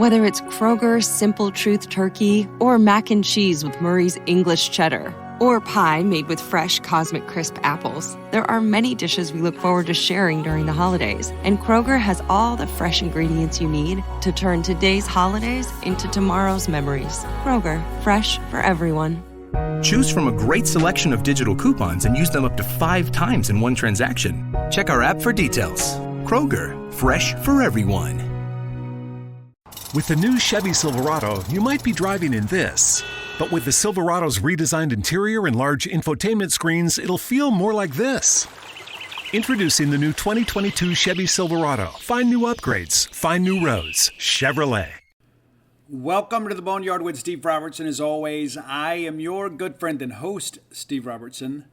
Whether it's Kroger's Simple Truth Turkey or mac and cheese with Murray's English Cheddar or pie made with fresh Cosmic Crisp apples, there are many dishes we look forward to sharing during the holidays. And Kroger has all the fresh ingredients you need to turn today's holidays into tomorrow's memories. Kroger, fresh for everyone. Choose from a great selection of digital coupons and use them up to 5 times in one transaction. Check our app for details. Kroger, fresh for everyone. With the new Chevy Silverado, you might be driving in this. But with the Silverado's redesigned interior and large infotainment screens, it'll feel more like this. Introducing the new 2022 Chevy Silverado. Find new upgrades. Find new roads. Chevrolet. Welcome to the Boneyard with Steve Robertson. As always, I am your good friend and host, Steve Robertson.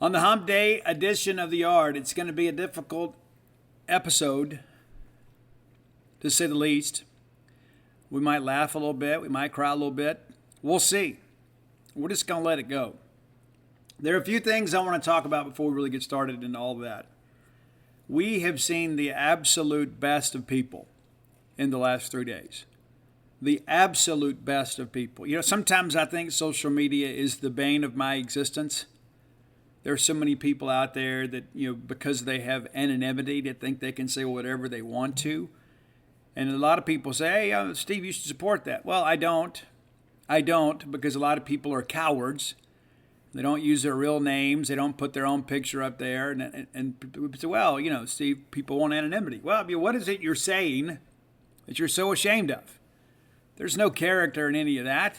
On the Hump Day edition of the Yard, it's going to be a difficult episode, to say the least. We might laugh a little bit. We might cry a little bit. We'll see. We're just going to let it go. There are a few things I want to talk about before we really get started into all of that. We have seen the absolute best of people in the last 3 days. The absolute best of people. You know, sometimes I think social media is the bane of my existence. There are so many people out there that, you know, because they have anonymity, that think they can say whatever they want to. And a lot of people say, hey, Steve, you should support that. Well, I don't. I don't, because a lot of people are cowards. They don't use their real names. They don't put their own picture up there. And people say, well, you know, Steve, people want anonymity. Well, I mean, what is it you're saying that you're so ashamed of? There's no character in any of that.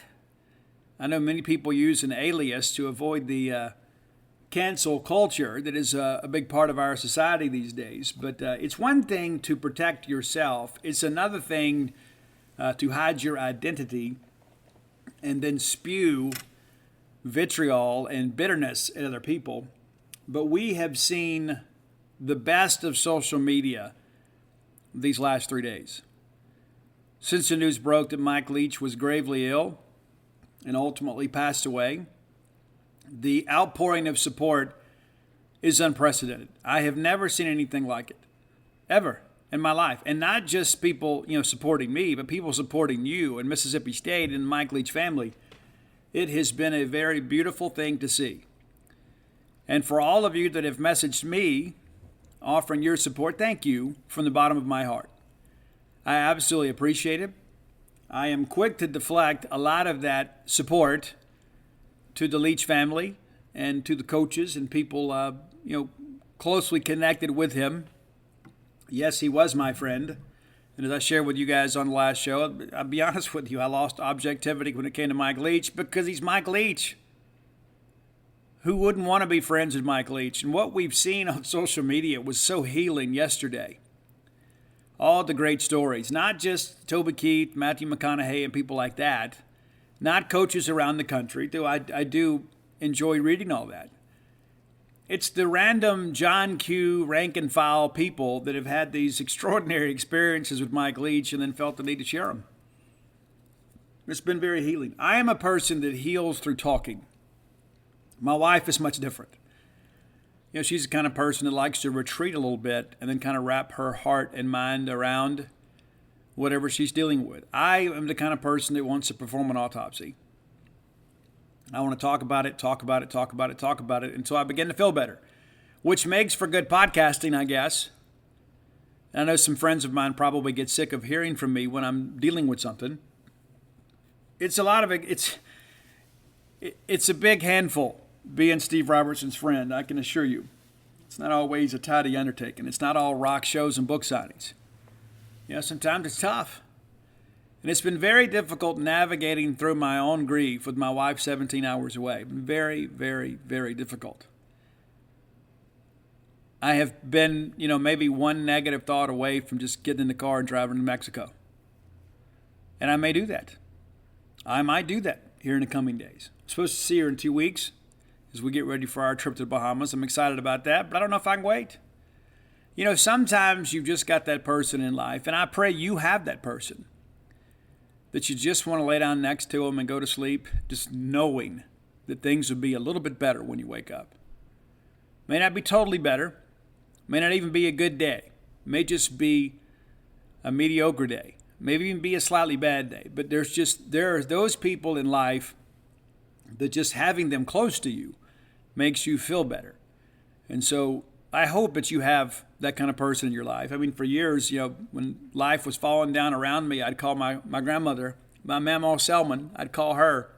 I know many people use an alias to avoid the cancel culture that is a big part of our society these days. But it's one thing to protect yourself. It's another thing to hide your identity and then spew vitriol and bitterness at other people. But we have seen the best of social media these last 3 days. Since the news broke that Mike Leach was gravely ill and ultimately passed away, the outpouring of support is unprecedented. I have never seen anything like it, ever in my life. And not just people, you know, supporting me, but people supporting you and Mississippi State and the Mike Leach family. It has been a very beautiful thing to see. And for all of you that have messaged me offering your support, thank you from the bottom of my heart. I absolutely appreciate it. I am quick to deflect a lot of that support to the Leach family and to the coaches and people, closely connected with him. Yes, he was my friend. And as I shared with you guys on the last show, I'll be honest with you, I lost objectivity when it came to Mike Leach because he's Mike Leach. Who wouldn't want to be friends with Mike Leach? And what we've seen on social media was so healing yesterday. All the great stories, not just Toby Keith, Matthew McConaughey, and people like that, not coaches around the country, though I do enjoy reading all that. It's the random John Q. rank and file people that have had these extraordinary experiences with Mike Leach and then felt the need to share them. It's been very healing. I am a person that heals through talking. My wife is much different. You know, she's the kind of person that likes to retreat a little bit and then kind of wrap her heart and mind around whatever she's dealing with. I am the kind of person that wants to perform an autopsy. I want to talk about it until I begin to feel better, which makes for good podcasting, I guess. I know some friends of mine probably get sick of hearing from me when I'm dealing with something. It's a lot of it. It's a big handful being Steve Robertson's friend, I can assure you. It's not always a tidy undertaking. It's not all rock shows and book signings. You know, sometimes it's tough. And it's been very difficult navigating through my own grief with my wife 17 hours away. Very, very, very difficult. I have been, maybe one negative thought away from just getting in the car and driving to Mexico. And I may do that. I might do that here in the coming days. I'm supposed to see her in 2 weeks as we get ready for our trip to the Bahamas. I'm excited about that, but I don't know if I can wait. Sometimes you've just got that person in life, and I pray you have that person that you just want to lay down next to them and go to sleep, just knowing that things will be a little bit better when you wake up. May not be totally better. May not even be a good day. May just be a mediocre day. maybe even be a slightly bad day. But there are those people in life that just having them close to you makes you feel better. And so I hope that you have that kind of person in your life. I mean, for years, when life was falling down around me, I'd call my grandmother, my Mama Selman. I'd call her,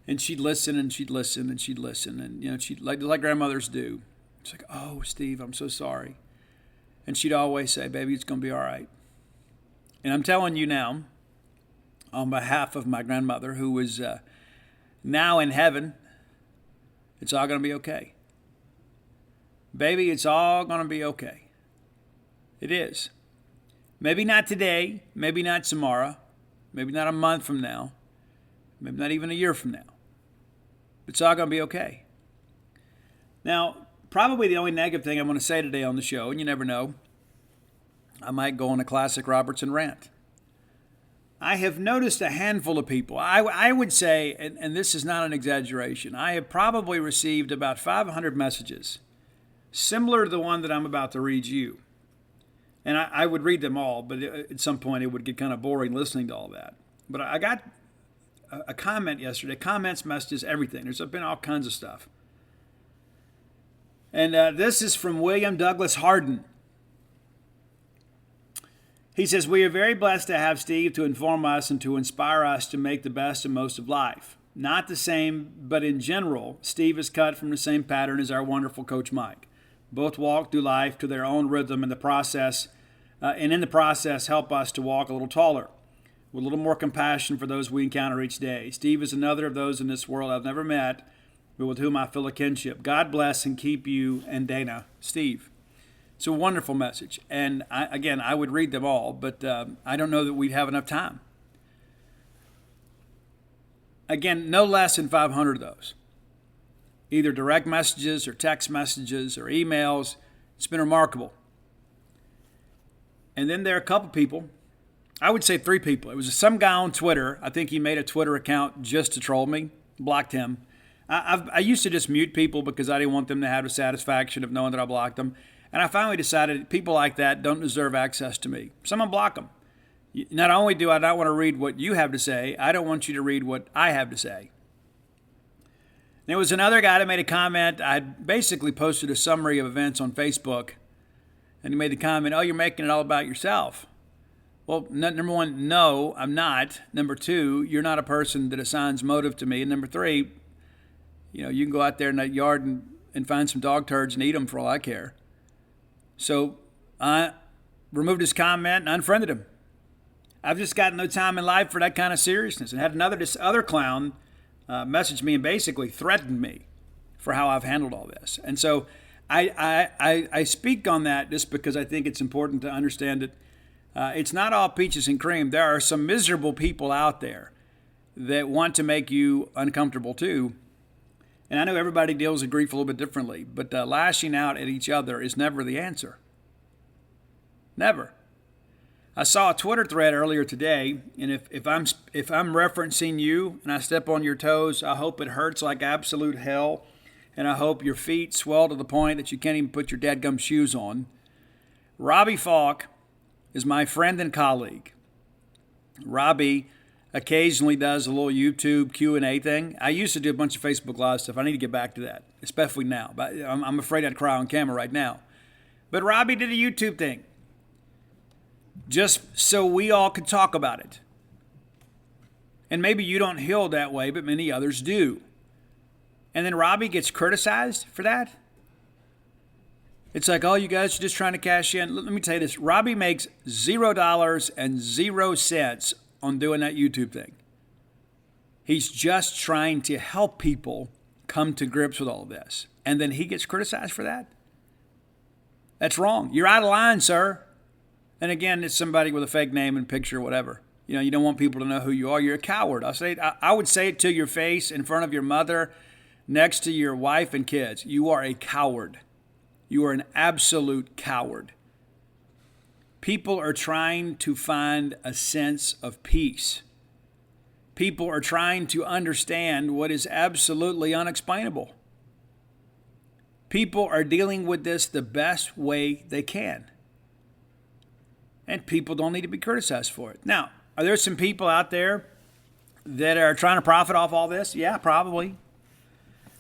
and she'd listen and she'd listen and she'd listen, and she'd like grandmothers do. It's like, "Oh, Steve, I'm so sorry," and she'd always say, "Baby, it's gonna be all right." And I'm telling you now, on behalf of my grandmother, who is now in heaven, it's all gonna be okay. Baby, it's all going to be okay. It is. Maybe not today, maybe not tomorrow, maybe not a month from now, maybe not even a year from now. It's all going to be okay. Now, probably the only negative thing I'm going to say today on the show, and you never know, I might go on a classic Robertson rant. I have noticed a handful of people. I would say, and this is not an exaggeration, I have probably received about 500 messages similar to the one that I'm about to read you. And I would read them all, but at some point it would get kind of boring listening to all that. But I got a comment yesterday, comments, messages, everything. There's been all kinds of stuff. And this is from William Douglas Harden. He says, "We are very blessed to have Steve to inform us and to inspire us to make the best and most of life. Not the same, but in general, Steve is cut from the same pattern as our wonderful Coach Mike. Both walk through life to their own rhythm in the process, and in the process help us to walk a little taller, with a little more compassion for those we encounter each day. Steve is another of those in this world I've never met, but with whom I feel a kinship. God bless and keep you and Dana, Steve." It's a wonderful message. And I would read them all, but I don't know that we'd have enough time. Again, no less than 500 of those. Either direct messages or text messages or emails. It's been remarkable. And then there are a couple people, I would say 3 people. It was some guy on Twitter. I think he made a Twitter account just to troll me, blocked him. I used to just mute people because I didn't want them to have the satisfaction of knowing that I blocked them. And I finally decided people like that don't deserve access to me. Someone block them. Not only do I not want to read what you have to say, I don't want you to read what I have to say. There was another guy that made a comment. I basically posted a summary of events on Facebook, and he made the comment, "Oh, you're making it all about yourself." Well, number one, no, I'm not. Number two, you're not a person that assigns motive to me. And number three, you can go out there in that yard and find some dog turds and eat them for all I care. So I removed his comment and unfriended him. I've just got no time in life for that kind of seriousness. And had this other clown messaged me and basically threatened me for how I've handled all this. And so I speak on that just because I think it's important to understand that it's not all peaches and cream. There are some miserable people out there that want to make you uncomfortable too. And I know everybody deals with grief a little bit differently, but lashing out at each other is never the answer. Never. I saw a Twitter thread earlier today, and if I'm referencing you and I step on your toes, I hope it hurts like absolute hell, and I hope your feet swell to the point that you can't even put your dadgum shoes on. Robbie Falk is my friend and colleague. Robbie occasionally does a little YouTube Q&A thing. I used to do a bunch of Facebook Live stuff. I need to get back to that, especially now. But I'm afraid I'd cry on camera right now. But Robbie did a YouTube thing just so we all could talk about it. And maybe you don't heal that way, but many others do. And then Robbie gets criticized for that. It's like, oh, you guys are just trying to cash in. Let me tell you this. Robbie makes $0.00 on doing that YouTube thing. He's just trying to help people come to grips with all of this. And then he gets criticized for that? That's wrong. You're out of line, sir. And again, it's somebody with a fake name and picture or whatever. You don't want people to know who you are. You're a coward. I would say it to your face in front of your mother, next to your wife and kids. You are a coward. You are an absolute coward. People are trying to find a sense of peace. People are trying to understand what is absolutely unexplainable. People are dealing with this the best way they can. and people don't need to be criticized for it. Now, are there some people out there that are trying to profit off all this? Yeah, probably.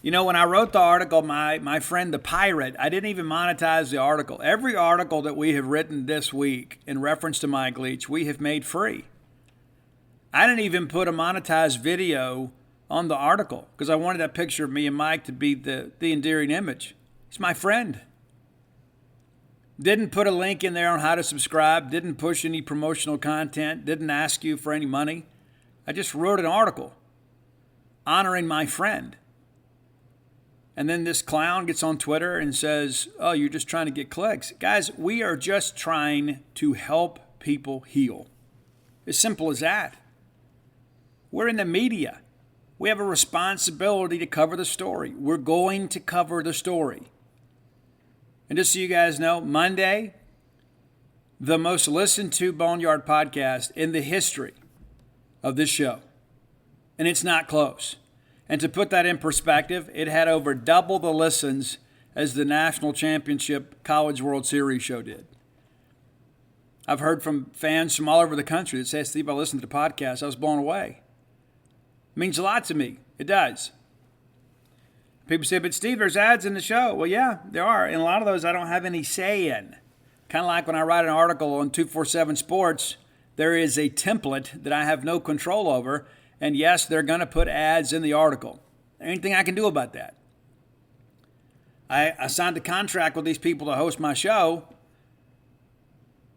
You know, when I wrote the article, my friend the pirate, I didn't even monetize the article. Every article that we have written this week in reference to Mike Leach, we have made free. I didn't even put a monetized video on the article because I wanted that picture of me and Mike to be the endearing image. He's my friend. Didn't put a link in there on how to subscribe, didn't push any promotional content, didn't ask you for any money. I just wrote an article honoring my friend. And then this clown gets on Twitter and says, oh, you're just trying to get clicks. Guys, we are just trying to help people heal. As simple as that. We're in the media. We have a responsibility to cover the story. We're going to cover the story. And just so you guys know, Monday, the most listened to Boneyard podcast in the history of this show. And it's not close. And to put that in perspective, it had over double the listens as the National Championship College World Series show did. I've heard from fans from all over the country that say, Steve, I listened to the podcast. I was blown away. It means a lot to me. It does. People say, but Steve, there's ads in the show. Well, yeah, there are. And a lot of those I don't have any say in. Kind of like when I write an article on 247 Sports, there is a template that I have no control over. And yes, they're going to put ads in the article. Anything I can do about that. I signed a contract with these people to host my show.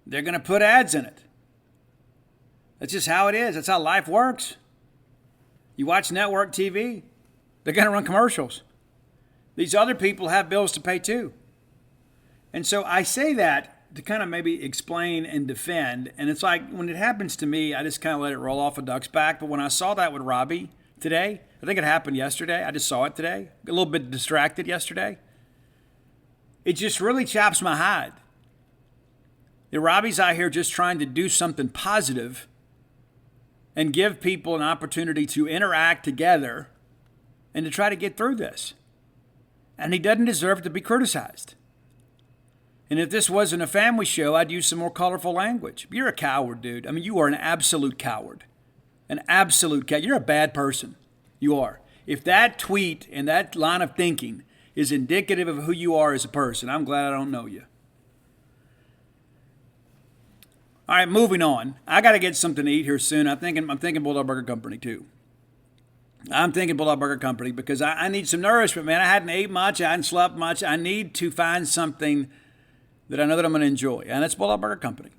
They're going to put ads in it. That's just how it is. That's how life works. You watch network TV, they're going to run commercials. These other people have bills to pay too. And so I say that to kind of maybe explain and defend. And it's like when it happens to me, I just kind of let it roll off a duck's back. But when I saw that with Robbie today, I think it happened yesterday. I just saw it today. A little bit distracted yesterday. It just really chops my hide. Robbie's out here just trying to do something positive and give people an opportunity to interact together and to try to get through this. And he doesn't deserve to be criticized. And if this wasn't a family show, I'd use some more colorful language. You're a coward, dude. I mean, you are an absolute coward. An absolute coward. You're a bad person. You are. If that tweet and that line of thinking is indicative of who you are as a person, I'm glad I don't know you. All right, moving on. I got to get something to eat here soon. I'm thinking Bulldog Burger Company too. I'm thinking Bulldog Burger Company because I need some nourishment, man. I hadn't ate much. I hadn't slept much. I need to find something that I know that I'm going to enjoy, and that's Bulldog Burger Company.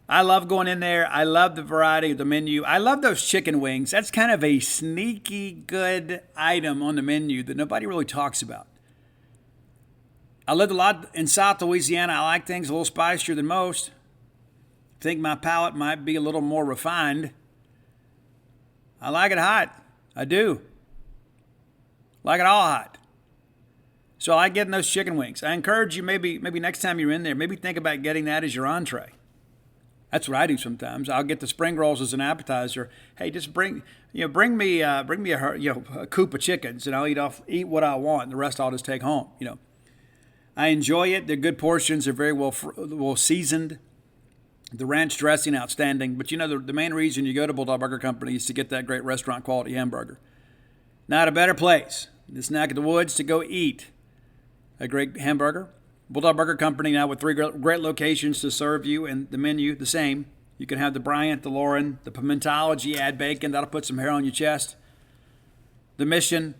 I love going in there. I love the variety of the menu. I love those chicken wings. That's kind of a sneaky good item on the menu that nobody really talks about. I lived a lot in South Louisiana. I like things a little spicier than most. I think my palate might be a little more refined. I like it hot. I do. Like it all hot. So I like getting those chicken wings. I encourage you maybe next time you're in there, maybe think about getting that as your entree. That's what I do sometimes. I'll get the spring rolls as an appetizer. Hey, just bring me a coop of chickens, and I'll eat what I want, and the rest I'll just take home. I enjoy it. They're good portions. They're very well seasoned. The ranch dressing, outstanding. But the main reason you go to Bulldog Burger Company is to get that great restaurant quality hamburger. Not a better place, this neck of the woods, to go eat a great hamburger. Bulldog Burger Company now with 3 great locations to serve you, and the menu the same. You can have the Bryant, the Lauren, the Pimentology, add bacon. That'll put some hair on your chest. The Mission,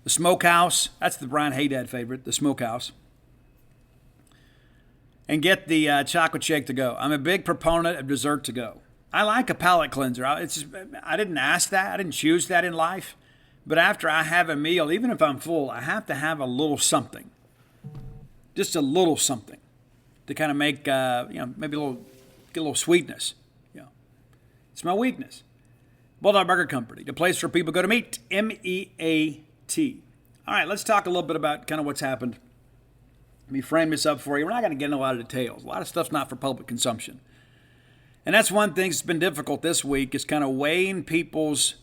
the Smokehouse. That's the Brian Haydad favorite, the Smokehouse. And get the chocolate shake to go. I'm a big proponent of dessert to go. I like a palate cleanser. I didn't ask that. I didn't choose that in life. But after I have a meal, even if I'm full, I have to have a little something. Just a little something to kind of make, maybe get a little sweetness. It's my weakness. Bulldog Burger Company, the place where people go to meet. M-E-A-T. All right, let's talk a little bit about kind of what's happened. Let me frame this up for you. We're not going to get into a lot of details. A lot of stuff's not for public consumption. And that's one thing that's been difficult this week is kind of weighing people's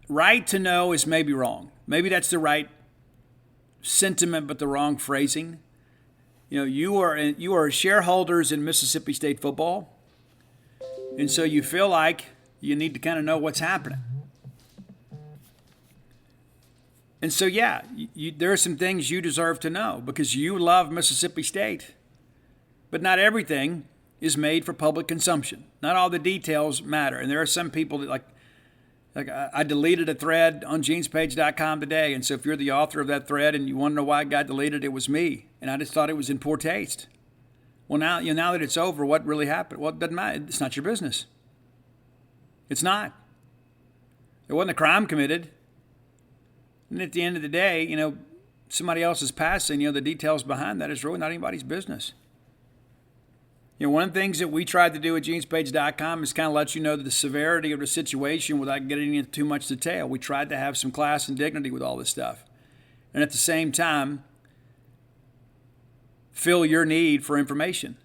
right to know is maybe wrong. Maybe that's the right sentiment but the wrong phrasing. You are shareholders in Mississippi State football, and so you feel like you need to kind of know what's happening. And so, yeah, there are some things you deserve to know because you love Mississippi State. But not everything is made for public consumption. Not all the details matter. And there are some people that, like I deleted a thread on genespage.com today. And so if you're the author of that thread and you want to know why it got deleted, it was me. And I just thought it was in poor taste. Well, now that it's over, what really happened? Well, it doesn't matter. It's not your business. It's not. There wasn't a crime committed. And at the end of the day, somebody else is passing, the details behind that is really not anybody's business. One of the things that we tried to do at genespage.com is kind of let you know the severity of the situation without getting into too much detail. We tried to have some class and dignity with all this stuff. And at the same time, fill your need for information.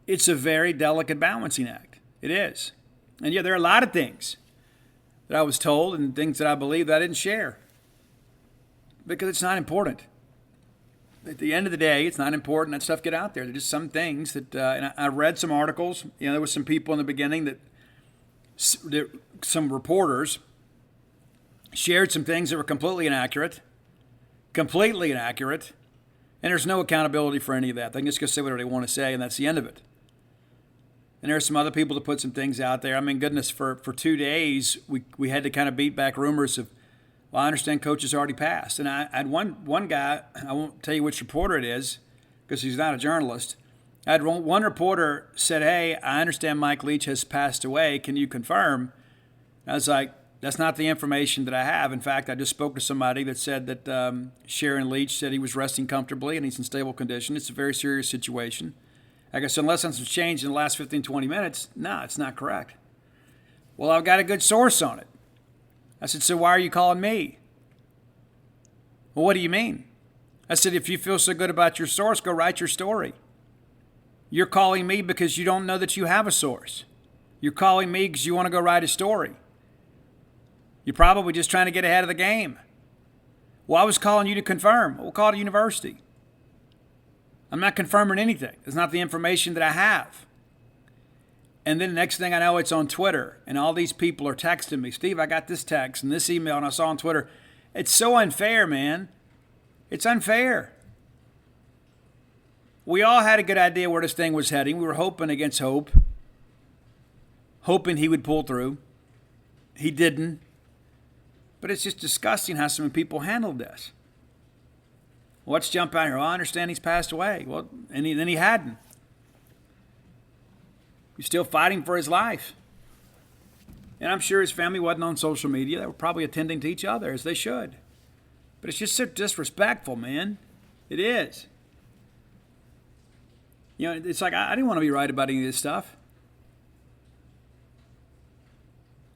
It's a very delicate balancing act. It is. And yeah, there are a lot of things that I was told and things that I believe that I didn't share. Because it's not important. At the end of the day, it's not important that stuff get out there. There's just some things that, and I read some articles. There was some people in the beginning that some reporters shared some things that were completely inaccurate, and there's no accountability for any of that. They can just go say whatever they want to say, and that's the end of it. And there are some other people that put some things out there. I mean, goodness, for 2 days, we had to kind of beat back rumors of, well, I understand Coach has already passed. And I had one guy, I won't tell you which reporter it is because he's not a journalist. I had one reporter said, hey, I understand Mike Leach has passed away. Can you confirm? I was like, that's not the information that I have. In fact, I just spoke to somebody that said that Sharon Leach said he was resting comfortably and he's in stable condition. It's a very serious situation. I guess unless something's changed in the last 15, 20 minutes, no, it's not correct. Well, I've got a good source on it. I said, so why are you calling me? Well, what do you mean? I said, if you feel so good about your source, go write your story. You're calling me because you don't know that you have a source. You're calling me because you want to go write a story. You're probably just trying to get ahead of the game. Well, I was calling you to confirm. We'll call it a university. I'm not confirming anything. It's not the information that I have. And then the next thing I know, it's on Twitter. And all these people are texting me, Steve, I got this text and this email and I saw on Twitter. It's so unfair, man. It's unfair. We all had a good idea where this thing was heading. We were hoping against hope. Hoping he would pull through. He didn't. But it's just disgusting how some people handled this. Let's jump out here. Well, I understand he's passed away. Well, and then he hadn't. He's still fighting for his life. And I'm sure his family wasn't on social media. They were probably attending to each other, as they should. But it's just so disrespectful, man. It is. It's like I didn't want to be right about any of this stuff.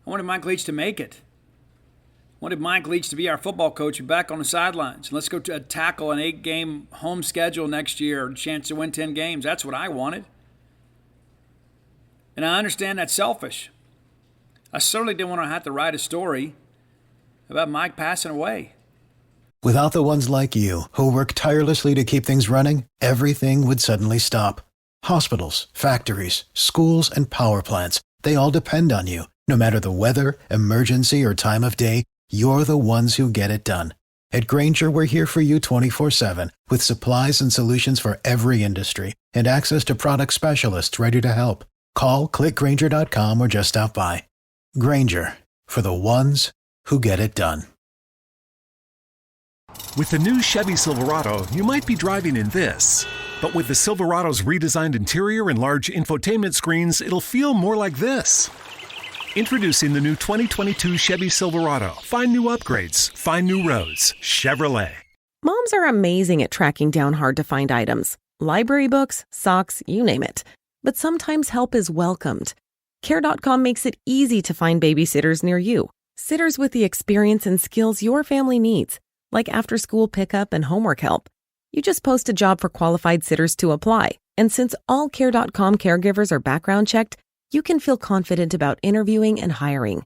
I wanted Mike Leach to make it. I wanted Mike Leach to be our football coach and back on the sidelines. And let's go to tackle an 8-game home schedule next year, a chance to win 10 games. That's what I wanted. And I understand that's selfish. I certainly didn't want to have to write a story about Mike passing away. Without the ones like you, who work tirelessly to keep things running, everything would suddenly stop. Hospitals, factories, schools, and power plants, they all depend on you. No matter the weather, emergency, or time of day, you're the ones who get it done. At Grainger, we're here for you 24/7 with supplies and solutions for every industry and access to product specialists ready to help. Call, clickgrainger.com, or just stop by. Grainger, for the ones who get it done. With the new Chevy Silverado, you might be driving in this. But with the Silverado's redesigned interior and large infotainment screens, it'll feel more like this. Introducing the new 2022 Chevy Silverado. Find new upgrades. Find new roads. Chevrolet. Moms are amazing at tracking down hard-to-find items. Library books, socks, you name it. But sometimes help is welcomed. Care.com makes it easy to find babysitters near you. Sitters with the experience and skills your family needs, like after-school pickup and homework help. You just post a job for qualified sitters to apply. And since all Care.com caregivers are background checked, you can feel confident about interviewing and hiring.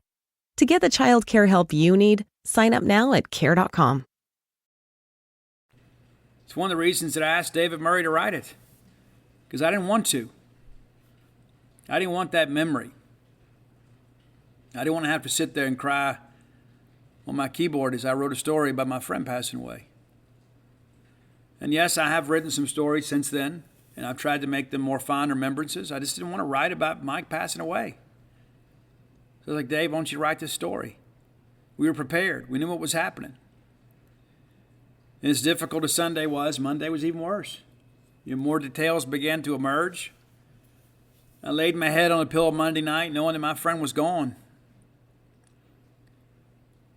To get the child care help you need, sign up now at Care.com. It's one of the reasons that I asked David Murray to write it, because I didn't want to. I didn't want that memory. I didn't want to have to sit there and cry on my keyboard as I wrote a story about my friend passing away. And yes, I have written some stories since then, and I've tried to make them more fond remembrances. I just didn't want to write about Mike passing away. So I was like, Dave, why don't you write this story? We were prepared. We knew what was happening. And as difficult as Sunday was, Monday was even worse. More details began to emerge. I laid my head on the pillow Monday night knowing that my friend was gone.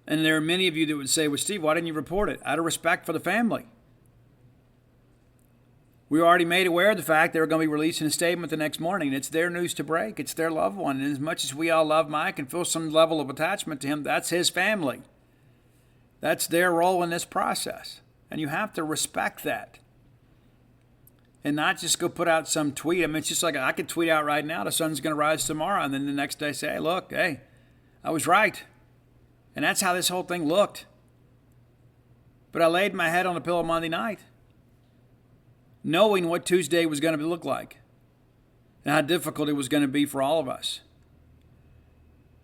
And there are many of you that would say, well, Steve, why didn't you report it? Out of respect for the family. We were already made aware of the fact they were going to be releasing a statement the next morning. It's their news to break. It's their loved one. And as much as we all love Mike and feel some level of attachment to him, that's his family. That's their role in this process. And you have to respect that. And not just go put out some tweet. I mean, it's just like I could tweet out right now, the sun's going to rise tomorrow. And then the next day say, hey, I was right. And that's how this whole thing looked. But I laid my head on the pillow Monday night, knowing what Tuesday was going to look like and how difficult it was going to be for all of us.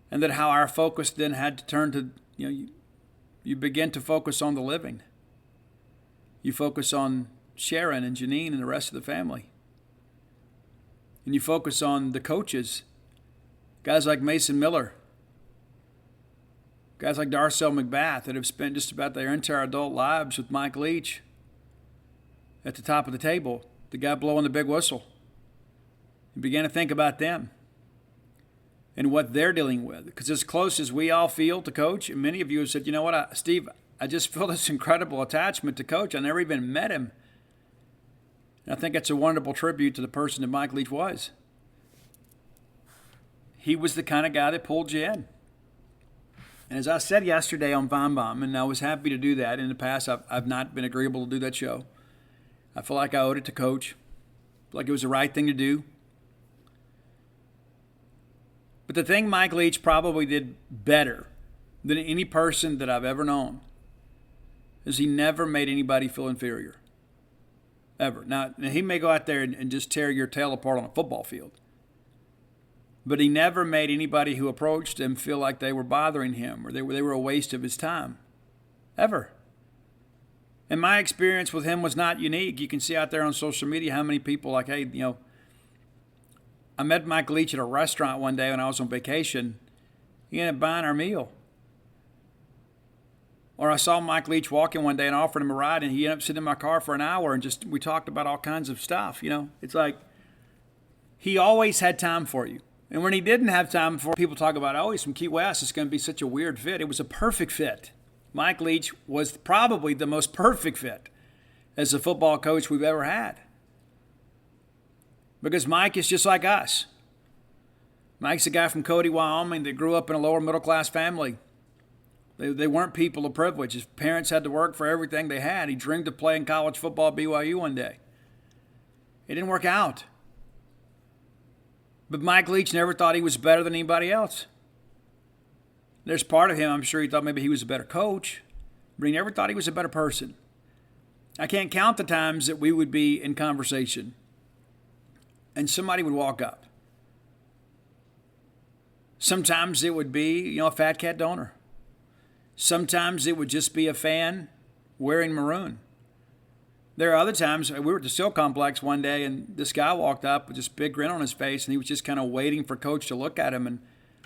And that how our focus then had to turn to, you begin to focus on the living. You focus on Sharon and Janine and the rest of the family. And you focus on the coaches, guys like Mason Miller, guys like Darcel McBath that have spent just about their entire adult lives with Mike Leach at the top of the table, the guy blowing the big whistle. You began to think about them and what they're dealing with. Because as close as we all feel to Coach, and many of you have said, you know what, Steve, I just feel this incredible attachment to Coach. I never even met him. And I think that's a wonderful tribute to the person that Mike Leach was. He was the kind of guy that pulled you in. And as I said yesterday on Von Bomb, and I was happy to do that. In the past, I've not been agreeable to do that show. I feel like I owed it to Coach. I feel like it was the right thing to do. But the thing Mike Leach probably did better than any person that I've ever known is he never made anybody feel inferior. Ever. Now, he may go out there and just tear your tail apart on a football field. But he never made anybody who approached him feel like they were bothering him or they were a waste of his time. Ever. And my experience with him was not unique. You can see out there on social media how many people like, hey, I met Mike Leach at a restaurant one day when I was on vacation. He ended up buying our meal. Or I saw Mike Leach walking one day and offered him a ride, and he ended up sitting in my car for an hour and we talked about all kinds of stuff. It's like he always had time for you. And when he didn't have time for people talk about, oh, he's from Key West, it's going to be such a weird fit. It was a perfect fit. Mike Leach was probably the most perfect fit as a football coach we've ever had. Because Mike is just like us. Mike's a guy from Cody, Wyoming that grew up in a lower middle class family. They weren't people of privilege. His parents had to work for everything they had. He dreamed of playing college football at BYU one day. It didn't work out. But Mike Leach never thought he was better than anybody else. There's part of him, I'm sure he thought maybe he was a better coach, but he never thought he was a better person. I can't count the times that we would be in conversation and somebody would walk up. Sometimes it would be, a fat cat donor. Sometimes it would just be a fan wearing maroon. There are other times, we were at the Steel Complex one day, and this guy walked up with this big grin on his face, and he was just kind of waiting for Coach to look at him. And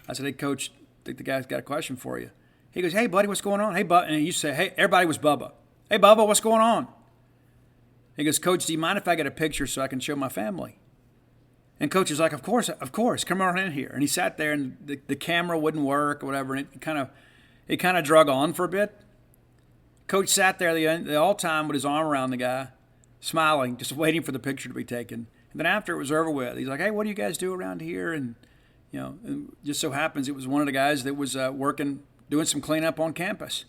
I said, hey, Coach, I think the guy's got a question for you. He goes, hey, buddy, what's going on? Hey, Bubba. And he used to say, hey, everybody was Bubba. Hey, Bubba, what's going on? He goes, Coach, do you mind if I get a picture so I can show my family? And Coach was like, of course, come on in here. And he sat there, and the camera wouldn't work or whatever, and it kind of drug on for a bit. Coach sat there the whole time with his arm around the guy, smiling, just waiting for the picture to be taken. And then after it was over with, he's like, hey, what do you guys do around here? And, it just so happens it was one of the guys that was doing some cleanup on campus.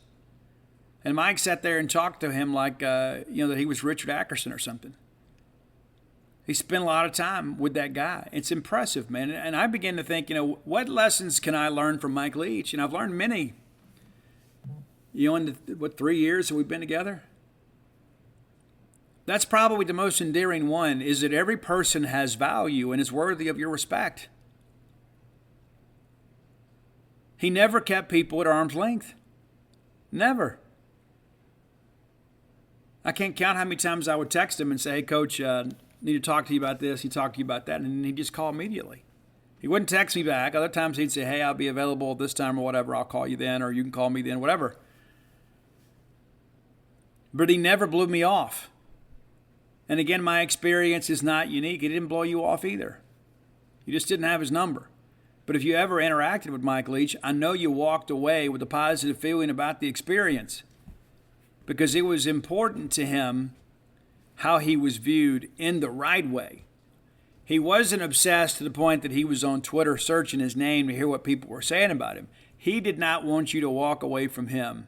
And Mike sat there and talked to him like, that he was Richard Ackerson or something. He spent a lot of time with that guy. It's impressive, man. And I began to think, what lessons can I learn from Mike Leach? And I've learned many. In the 3 years that we've been together? That's probably the most endearing one, is that every person has value and is worthy of your respect. He never kept people at arm's length. Never. I can't count how many times I would text him and say, hey, Coach, need to talk to you about this. He talked to you about that. And he'd just call immediately. He wouldn't text me back. Other times he'd say, hey, I'll be available this time or whatever. I'll call you then, or you can call me then, whatever. But he never blew me off. And again, my experience is not unique. He didn't blow you off either. You just didn't have his number. But if you ever interacted with Mike Leach, I know you walked away with a positive feeling about the experience, because it was important to him how he was viewed in the right way. He wasn't obsessed to the point that he was on Twitter searching his name to hear what people were saying about him. He did not want you to walk away from him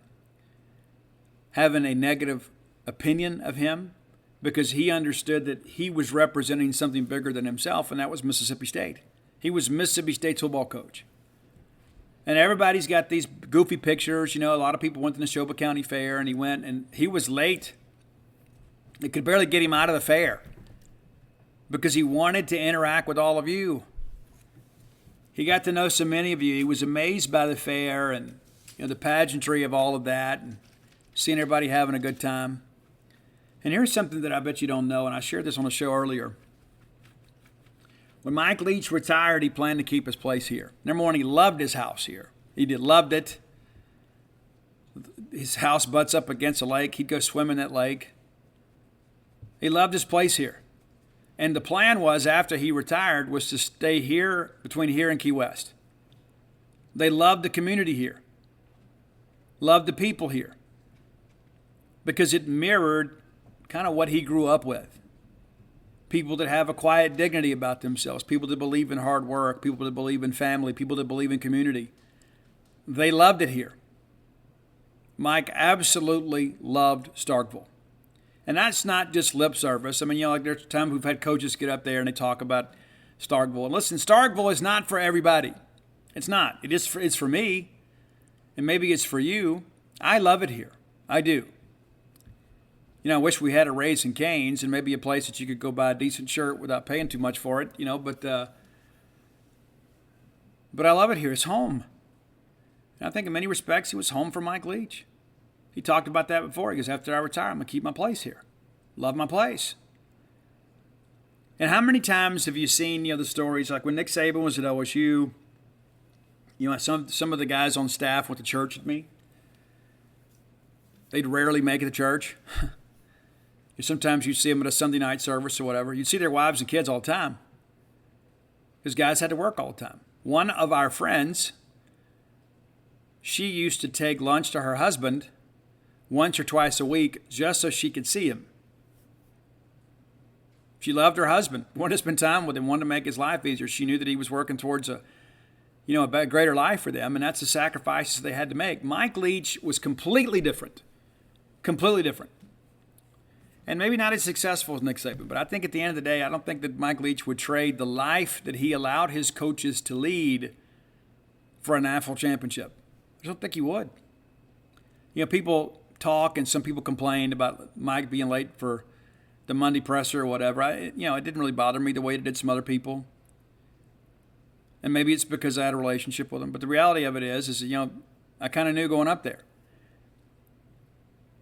having a negative opinion of him, because he understood that he was representing something bigger than himself, and that was Mississippi State. He was Mississippi State's football coach. And everybody's got these goofy pictures. You know, a lot of people went to the Neshoba County Fair, and he went, and he was late. They could barely get him out of the fair because he wanted to interact with all of you. He got to know so many of you. He was amazed by the fair and, you know, the pageantry of all of that, and seeing everybody having a good time. And here's something that I bet you don't know, and I shared this on the show earlier. When Mike Leach retired, he planned to keep his place here. Number one, he loved his house here. Loved it. His house butts up against a lake. He'd go swim in that lake. He loved his place here. And the plan was, after he retired, was to stay here, between here and Key West. They loved the community here. Loved the people here. Because it mirrored kind of what he grew up with. People that have a quiet dignity about themselves, people that believe in hard work, people that believe in family, people that believe in community. They loved it here. Mike absolutely loved Starkville. And that's not just lip service. I mean, you know, like there's times we've had coaches get up there and they talk about Starkville. And listen, Starkville is not for everybody. It's not. It's for me, and maybe it's for you. I love it here. I do. You know, I wish we had a Raising Cane's and maybe a place that you could go buy a decent shirt without paying too much for it, you know, but I love it here. It's home. And I think in many respects, it was home for Mike Leach. He talked about that before. He goes, after I retire, I'm going to keep my place here. Love my place. And how many times have you seen, you know, the stories, like when Nick Saban was at OSU, you know, some of the guys on staff went to church with me. They'd rarely make it to church. Sometimes you'd see them at a Sunday night service or whatever. You'd see their wives and kids all the time, because guys had to work all the time. One of our friends, she used to take lunch to her husband once or twice a week just so she could see him. She loved her husband, wanted to spend time with him, wanted to make his life easier. She knew that he was working towards a greater life for them, and that's the sacrifices they had to make. Mike Leach was completely different. Completely different. And maybe not as successful as Nick Saban, but I think at the end of the day, I don't think that Mike Leach would trade the life that he allowed his coaches to lead for a national championship. I don't think he would. You know, people talk and some people complained about Mike being late for the Monday presser or whatever. It didn't really bother me the way it did some other people. And maybe it's because I had a relationship with him. But the reality of it is you know, I kind of knew going up there.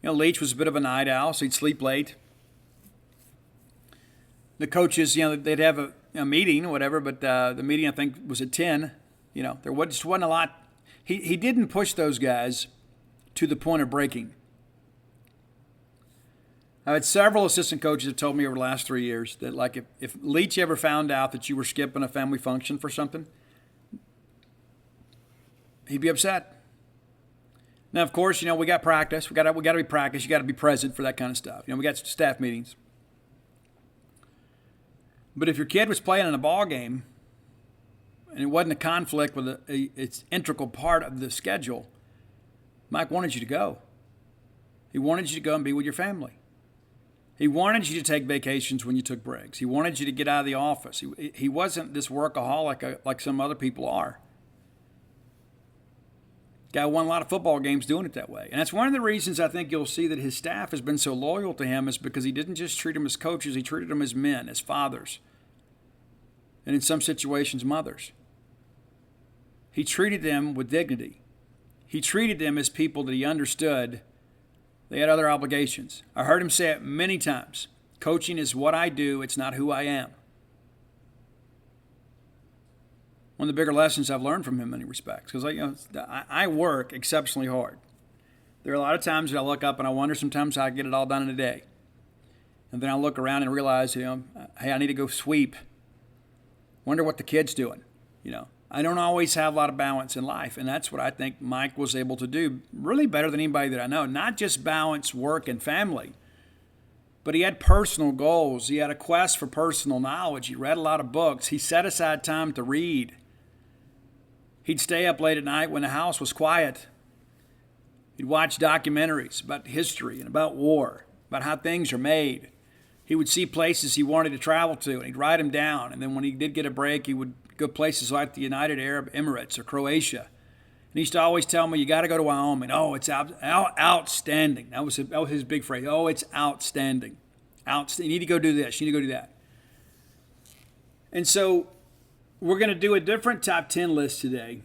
You know, Leach was a bit of a night owl, so he'd sleep late. The coaches, you know, they'd have a meeting or whatever, but the meeting, I think, was at 10. You know, there just wasn't a lot. He didn't push those guys to the point of breaking. I've had several assistant coaches have told me over the last 3 years that, like, if Leach ever found out that you were skipping a family function for something, he'd be upset. Now, of course, you know, we got practice. We got to be practiced. You got to be present for that kind of stuff. You know, we got staff meetings. But if your kid was playing in a ball game and it wasn't a conflict with its integral part of the schedule, Mike wanted you to go. He wanted you to go and be with your family. He wanted you to take vacations when you took breaks. He wanted you to get out of the office. He wasn't this workaholic like some other people are. Guy won a lot of football games doing it that way. And that's one of the reasons I think you'll see that his staff has been so loyal to him, is because he didn't just treat them as coaches, he treated them as men, as fathers, and in some situations, mothers. He treated them with dignity. He treated them as people that he understood they had other obligations. I heard him say it many times. Coaching is what I do, it's not who I am. One of the bigger lessons I've learned from him in many respects, because I work exceptionally hard. There are a lot of times that I look up and I wonder sometimes how I get it all done in a day. And then I look around and realize, hey, I need to go sweep. Wonder what the kid's doing. I don't always have a lot of balance in life, and that's what I think Mike was able to do really better than anybody that I know. Not just balance work and family, but he had personal goals. He had a quest for personal knowledge. He read a lot of books. He set aside time to read. He'd stay up late at night when the house was quiet. He'd watch documentaries about history and about war, about how things are made. He would see places he wanted to travel to, and he'd write them down. And then when he did get a break, he would go places like the United Arab Emirates or Croatia. And he used to always tell me, you got to go to Wyoming. Oh, it's outstanding. That was his big phrase. Oh, it's outstanding. You need to go do this. You need to go do that. And so we're going to do a different top 10 list today.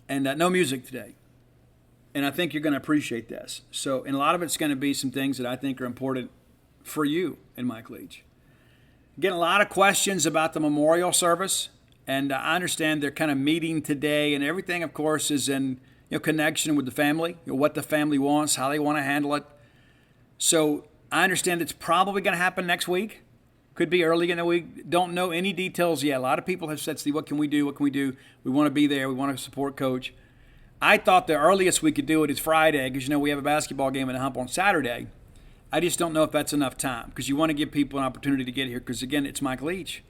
And no music today. And I think you're going to appreciate this. And a lot of it's going to be some things that I think are important for you and Mike Leach. Getting a lot of questions about the memorial service, and I understand they're kind of meeting today, and everything, of course, is in connection with the family, what the family wants, how they want to handle it. So I understand it's probably going to happen next week. Could be early in the week. Don't know any details yet. A lot of people have said, Steve, what can we do? What can we do? We want to be there. We want to support Coach. I thought the earliest we could do it is Friday, because we have a basketball game in the Hump on Saturday. I just don't know if that's enough time, because you want to give people an opportunity to get here, because, again, it's Mike Leach.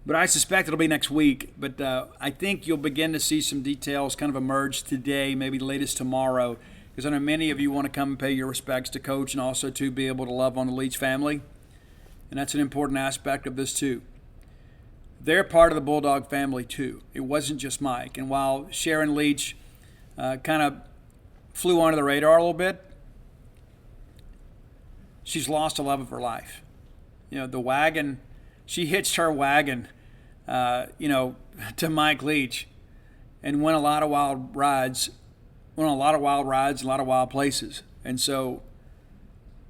But I suspect it'll be next week. But I think you'll begin to see some details kind of emerge today, maybe latest tomorrow, because I know many of you want to come and pay your respects to Coach and also to be able to love on the Leach family. And that's an important aspect of this, too. They're part of the Bulldog family, too. It wasn't just Mike. And while Sharon Leach kind of flew under the radar a little bit, she's lost the love of her life. The wagon, she hitched her wagon, to Mike Leach and went on a lot of wild rides, a lot of wild places. And so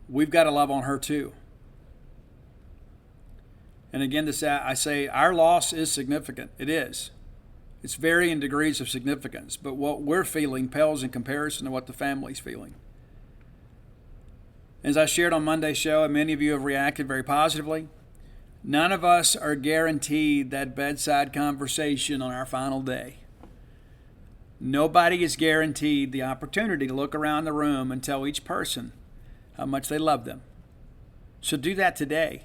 we've got to love on her too. And again, I say our loss is significant. It is. It's varying degrees of significance, but what we're feeling pales in comparison to what the family's feeling. As I shared on Monday's show, and many of you have reacted very positively, none of us are guaranteed that bedside conversation on our final day. Nobody is guaranteed the opportunity to look around the room and tell each person how much they love them. So do that today,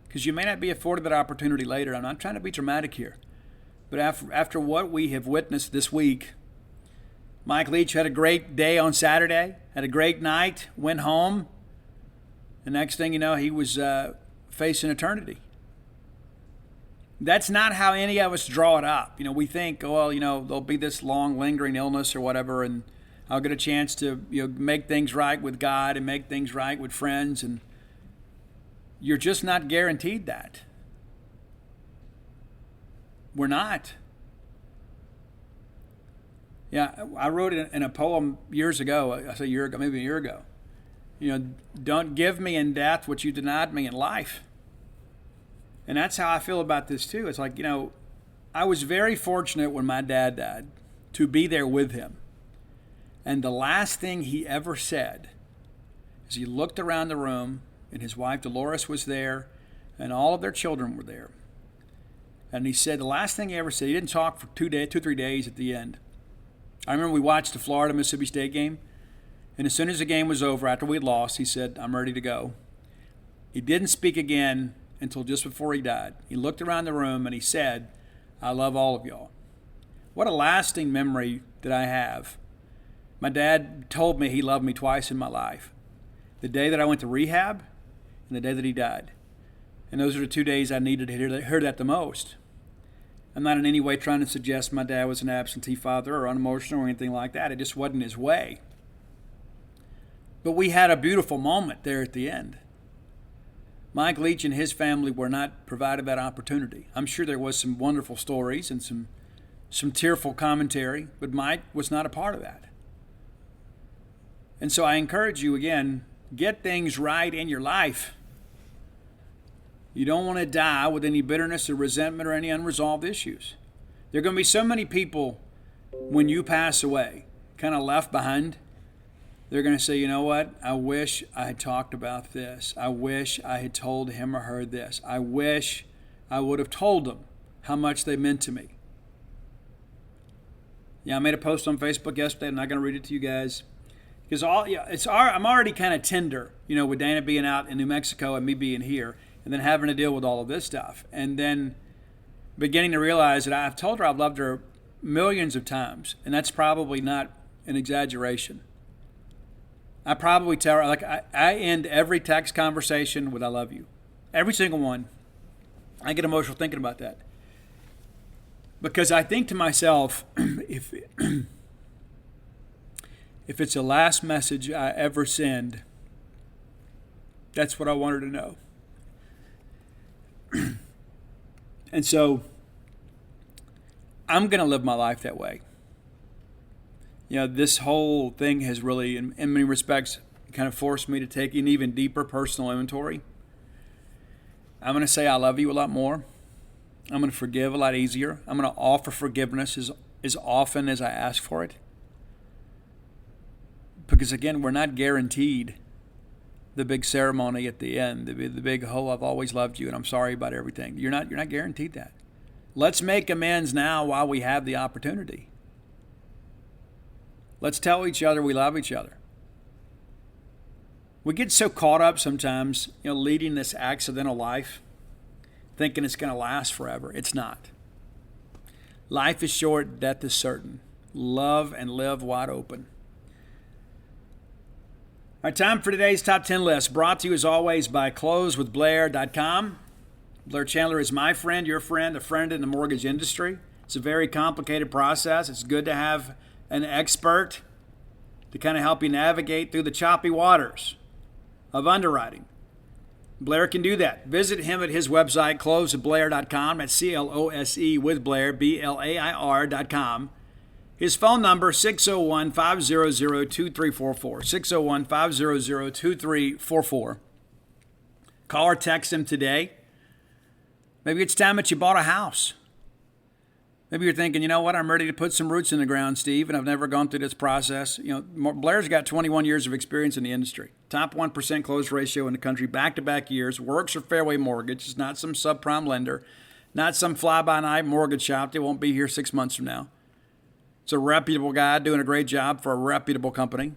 because you may not be afforded that opportunity later. I'm not trying to be dramatic here. But after what we have witnessed this week, Mike Leach had a great day on Saturday, had a great night, went home. The next thing you know, he was facing eternity. That's not how any of us draw it up. We think, there'll be this long lingering illness or whatever, and I'll get a chance to make things right with God and make things right with friends, and you're just not guaranteed that. We're not. Yeah, I wrote it in a poem years ago. I say maybe a year ago. Don't give me in death what you denied me in life. And that's how I feel about this too. It's like, I was very fortunate when my dad died to be there with him. And the last thing he ever said is he looked around the room, and his wife Dolores was there, and all of their children were there. And he said the last thing he ever said, he didn't talk for 2 or 3 days at the end. I remember we watched the Florida-Mississippi State game. And as soon as the game was over, after we had lost, he said, I'm ready to go. He didn't speak again until just before he died. He looked around the room and he said, I love all of y'all. What a lasting memory that I have. My dad told me he loved me twice in my life. The day that I went to rehab and the day that he died. And those are the 2 days I needed to hear that the most. I'm not in any way trying to suggest my dad was an absentee father or unemotional or anything like that. It just wasn't his way. But we had a beautiful moment there at the end. Mike Leach and his family were not provided that opportunity. I'm sure there was some wonderful stories and some tearful commentary, but Mike was not a part of that. And so I encourage you again, get things right in your life. You don't want to die with any bitterness or resentment or any unresolved issues. There are going to be so many people when you pass away, kind of left behind. They're going to say, you know what? I wish I had talked about this. I wish I had told him or her this. I wish I would have told them how much they meant to me. Yeah, I made a post on Facebook yesterday. I'm not going to read it to you guys. Because I'm already kind of tender, with Dana being out in New Mexico and me being here, and then having to deal with all of this stuff. And then beginning to realize that I've told her I've loved her millions of times, and that's probably not an exaggeration. I probably tell her, I end every text conversation with I love you. Every single one. I get emotional thinking about that. Because I think to myself, if it's the last message I ever send, that's what I want her to know. And so I'm going to live my life that way. This whole thing has really, in many respects, kind of forced me to take an even deeper personal inventory. I'm going to say I love you a lot more. I'm going to forgive a lot easier. I'm going to offer forgiveness as often as I ask for it. Because, again, we're not guaranteed the big ceremony at the end, the big, I've always loved you and I'm sorry about everything. You're not guaranteed that. Let's make amends now while we have the opportunity. Let's tell each other we love each other. We get so caught up sometimes, leading this accidental life, thinking it's going to last forever. It's not. Life is short, death is certain. Love and live wide open. All right, time for today's Top 10 list, brought to you as always by closewithblair.com. Blair Chandler is my friend, your friend, a friend in the mortgage industry. It's a very complicated process. It's good to have an expert to kind of help you navigate through the choppy waters of underwriting. Blair can do that. Visit him at his website, closewithblair.com. That's C-L-O-S-E with Blair, B-L-A-I-R.com. His phone number, 601-500-2344, 601-500-2344. Call or text him today. Maybe it's time that you bought a house. Maybe you're thinking, you know what, I'm ready to put some roots in the ground, Steve, and I've never gone through this process. Blair's got 21 years of experience in the industry. Top 1% close ratio in the country, back-to-back years, works for Fairway Mortgage. It's not some subprime lender, not some fly-by-night mortgage shop that won't be here 6 months from now. It's a reputable guy doing a great job for a reputable company.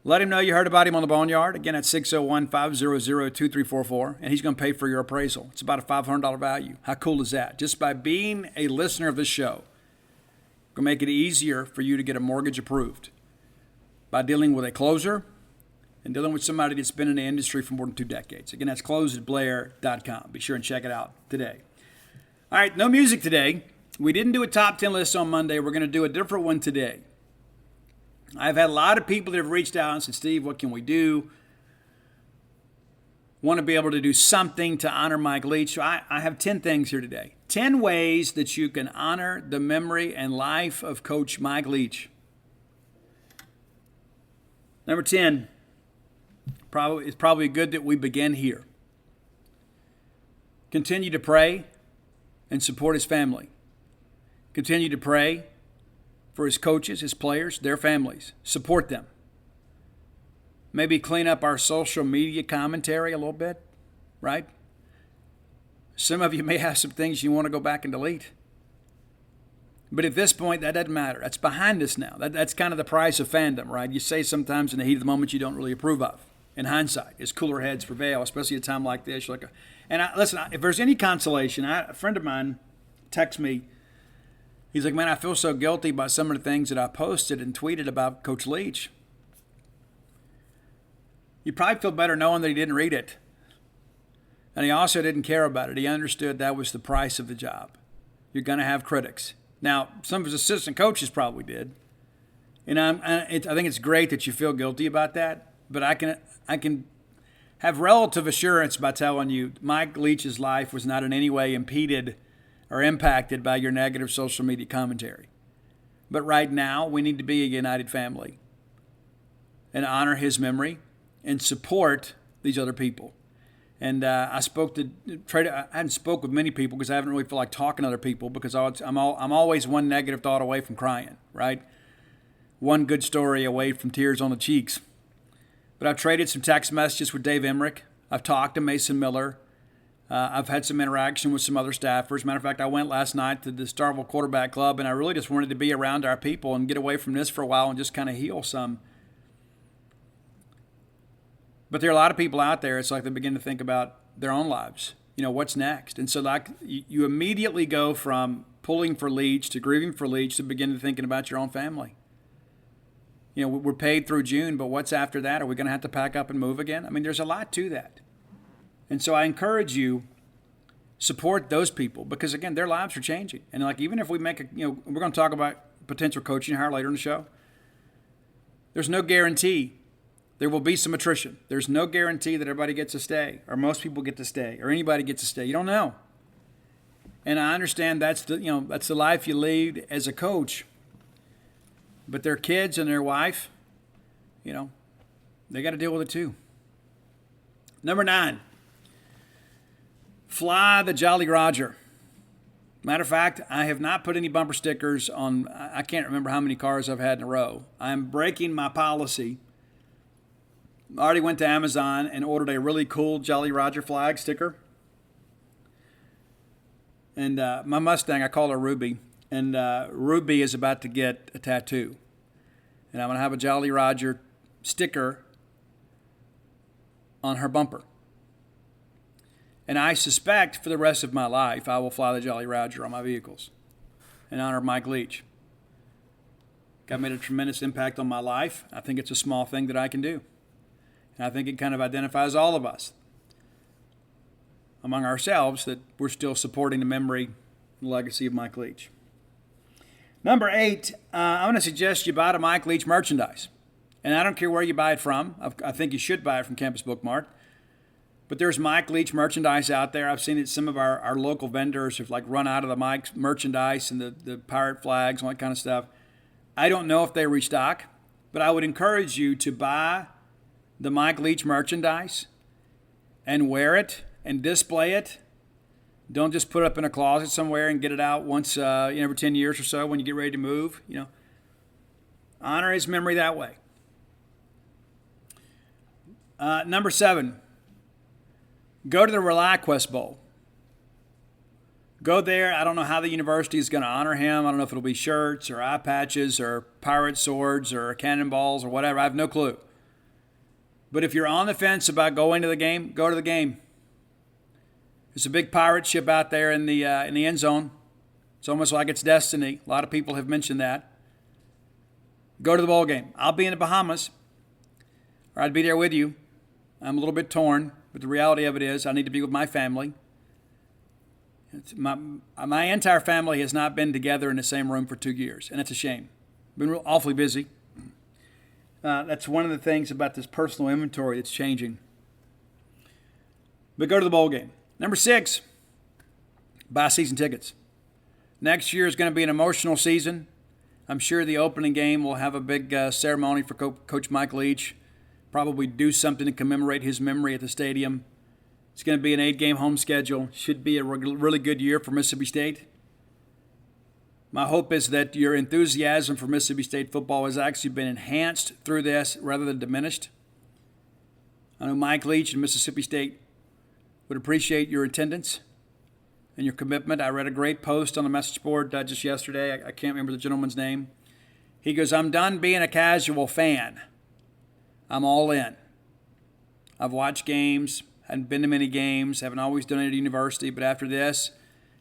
Let him know you heard about him on the Boneyard. Again, at 601-500-2344, and he's going to pay for your appraisal. It's about a $500 value. How cool is that? Just by being a listener of this show, going to make it easier for you to get a mortgage approved by dealing with a closer and dealing with somebody that's been in the industry for more than 2 decades. Again, that's closewithblair.com. Be sure and check it out today. All right, no music today. We didn't do a top 10 list on Monday. We're going to do a different one today. I've had a lot of people that have reached out and said, Steve, what can we do? Want to be able to do something to honor Mike Leach. So I have 10 things here today. 10 ways that you can honor the memory and life of Coach Mike Leach. Number 10, it's probably good that we begin here. Continue to pray and support his family. Continue to pray for his coaches, his players, their families. Support them. Maybe clean up our social media commentary a little bit, right? Some of you may have some things you want to go back and delete. But at this point, that doesn't matter. That's behind us now. That's kind of the price of fandom, right? You say sometimes in the heat of the moment you don't really approve of. In hindsight, as cooler heads prevail, especially at a time like this. Listen, if there's any consolation, a friend of mine texted me. He's like, man, I feel so guilty about some of the things that I posted and tweeted about Coach Leach. You probably feel better knowing that he didn't read it. And he also didn't care about it. He understood that was the price of the job. You're going to have critics. Now, some of his assistant coaches probably did. And I think it's great that you feel guilty about that. But I can have relative assurance by telling you Mike Leach's life was not in any way impeded or impacted by your negative social media commentary. But right now, we need to be a united family and honor his memory and support these other people. And I hadn't spoke with many people because I haven't really felt like talking to other people because I'm always one negative thought away from crying, right? One good story away from tears on the cheeks. But I've traded some text messages with Dave Emmerich. I've talked to Mason Miller. I've had some interaction with some other staffers. Matter of fact, I went last night to the Starville Quarterback Club, and I really just wanted to be around our people and get away from this for a while and just kind of heal some. But there are a lot of people out there, it's like they begin to think about their own lives. What's next? And so like you immediately go from pulling for Leach to grieving for Leach to begin to thinking about your own family. We're paid through June, but what's after that? Are we going to have to pack up and move again? I mean, there's a lot to that. And so I encourage you, support those people because, again, their lives are changing. And like even if we make we're going to talk about potential coaching hire later in the show. There's no guarantee. There will be some attrition. There's no guarantee that everybody gets to stay or most people get to stay or anybody gets to stay. You don't know. And I understand that's the life you lead as a coach. But their kids and their wife, they got to deal with it too. Number 9, fly the Jolly Roger. Matter of fact, I have not put any bumper stickers on, I can't remember how many cars I've had in a row. I'm breaking my policy. I already went to Amazon and ordered a really cool Jolly Roger flag sticker. And my Mustang, I call her Ruby. And Ruby is about to get a tattoo. And I'm going to have a Jolly Roger sticker on her bumper. And I suspect for the rest of my life, I will fly the Jolly Roger on my vehicles in honor of Mike Leach. God made a tremendous impact on my life. I think it's a small thing that I can do. And I think it kind of identifies all of us among ourselves that we're still supporting the memory and legacy of Mike Leach. Number 8, I'm going to suggest you buy the Mike Leach merchandise. And I don't care where you buy it from. I think you should buy it from Campus Bookmart. But there's Mike Leach merchandise out there. I've seen it. Some of our local vendors have run out of the Mike's merchandise and the pirate flags and all that kind of stuff. I don't know if they restock, but I would encourage you to buy the Mike Leach merchandise and wear it and display it. Don't just put it up in a closet somewhere and get it out once every 10 years or so when you get ready to move. Honor his memory that way. Number 7, go to the ReliaQuest Bowl. Go there. I don't know how the university is going to honor him. I don't know if it'll be shirts or eye patches or pirate swords or cannonballs or whatever. I have no clue. But if you're on the fence about going to the game, go to the game. There's a big pirate ship out there in the end zone. It's almost like it's destiny. A lot of people have mentioned that. Go to the bowl game. I'll be in the Bahamas, or I'd be there with you. I'm a little bit torn, but the reality of it is I need to be with my family. My entire family has not been together in the same room for 2 years, and it's a shame. Been awfully busy. That's one of the things about this personal inventory that's changing. But go to the bowl game. Number 6, buy season tickets. Next year is going to be an emotional season. I'm sure the opening game will have a big ceremony for Coach Mike Leach. Probably do something to commemorate his memory at the stadium. It's going to be an 8-game home schedule. Should be a really good year for Mississippi State. My hope is that your enthusiasm for Mississippi State football has actually been enhanced through this rather than diminished. I know Mike Leach and Mississippi State would appreciate your attendance and your commitment. I read a great post on the message board just yesterday. I can't remember the gentleman's name. He goes, "I'm done being a casual fan. I'm all in. I've watched games, hadn't been to many games, haven't always done it at university, but after this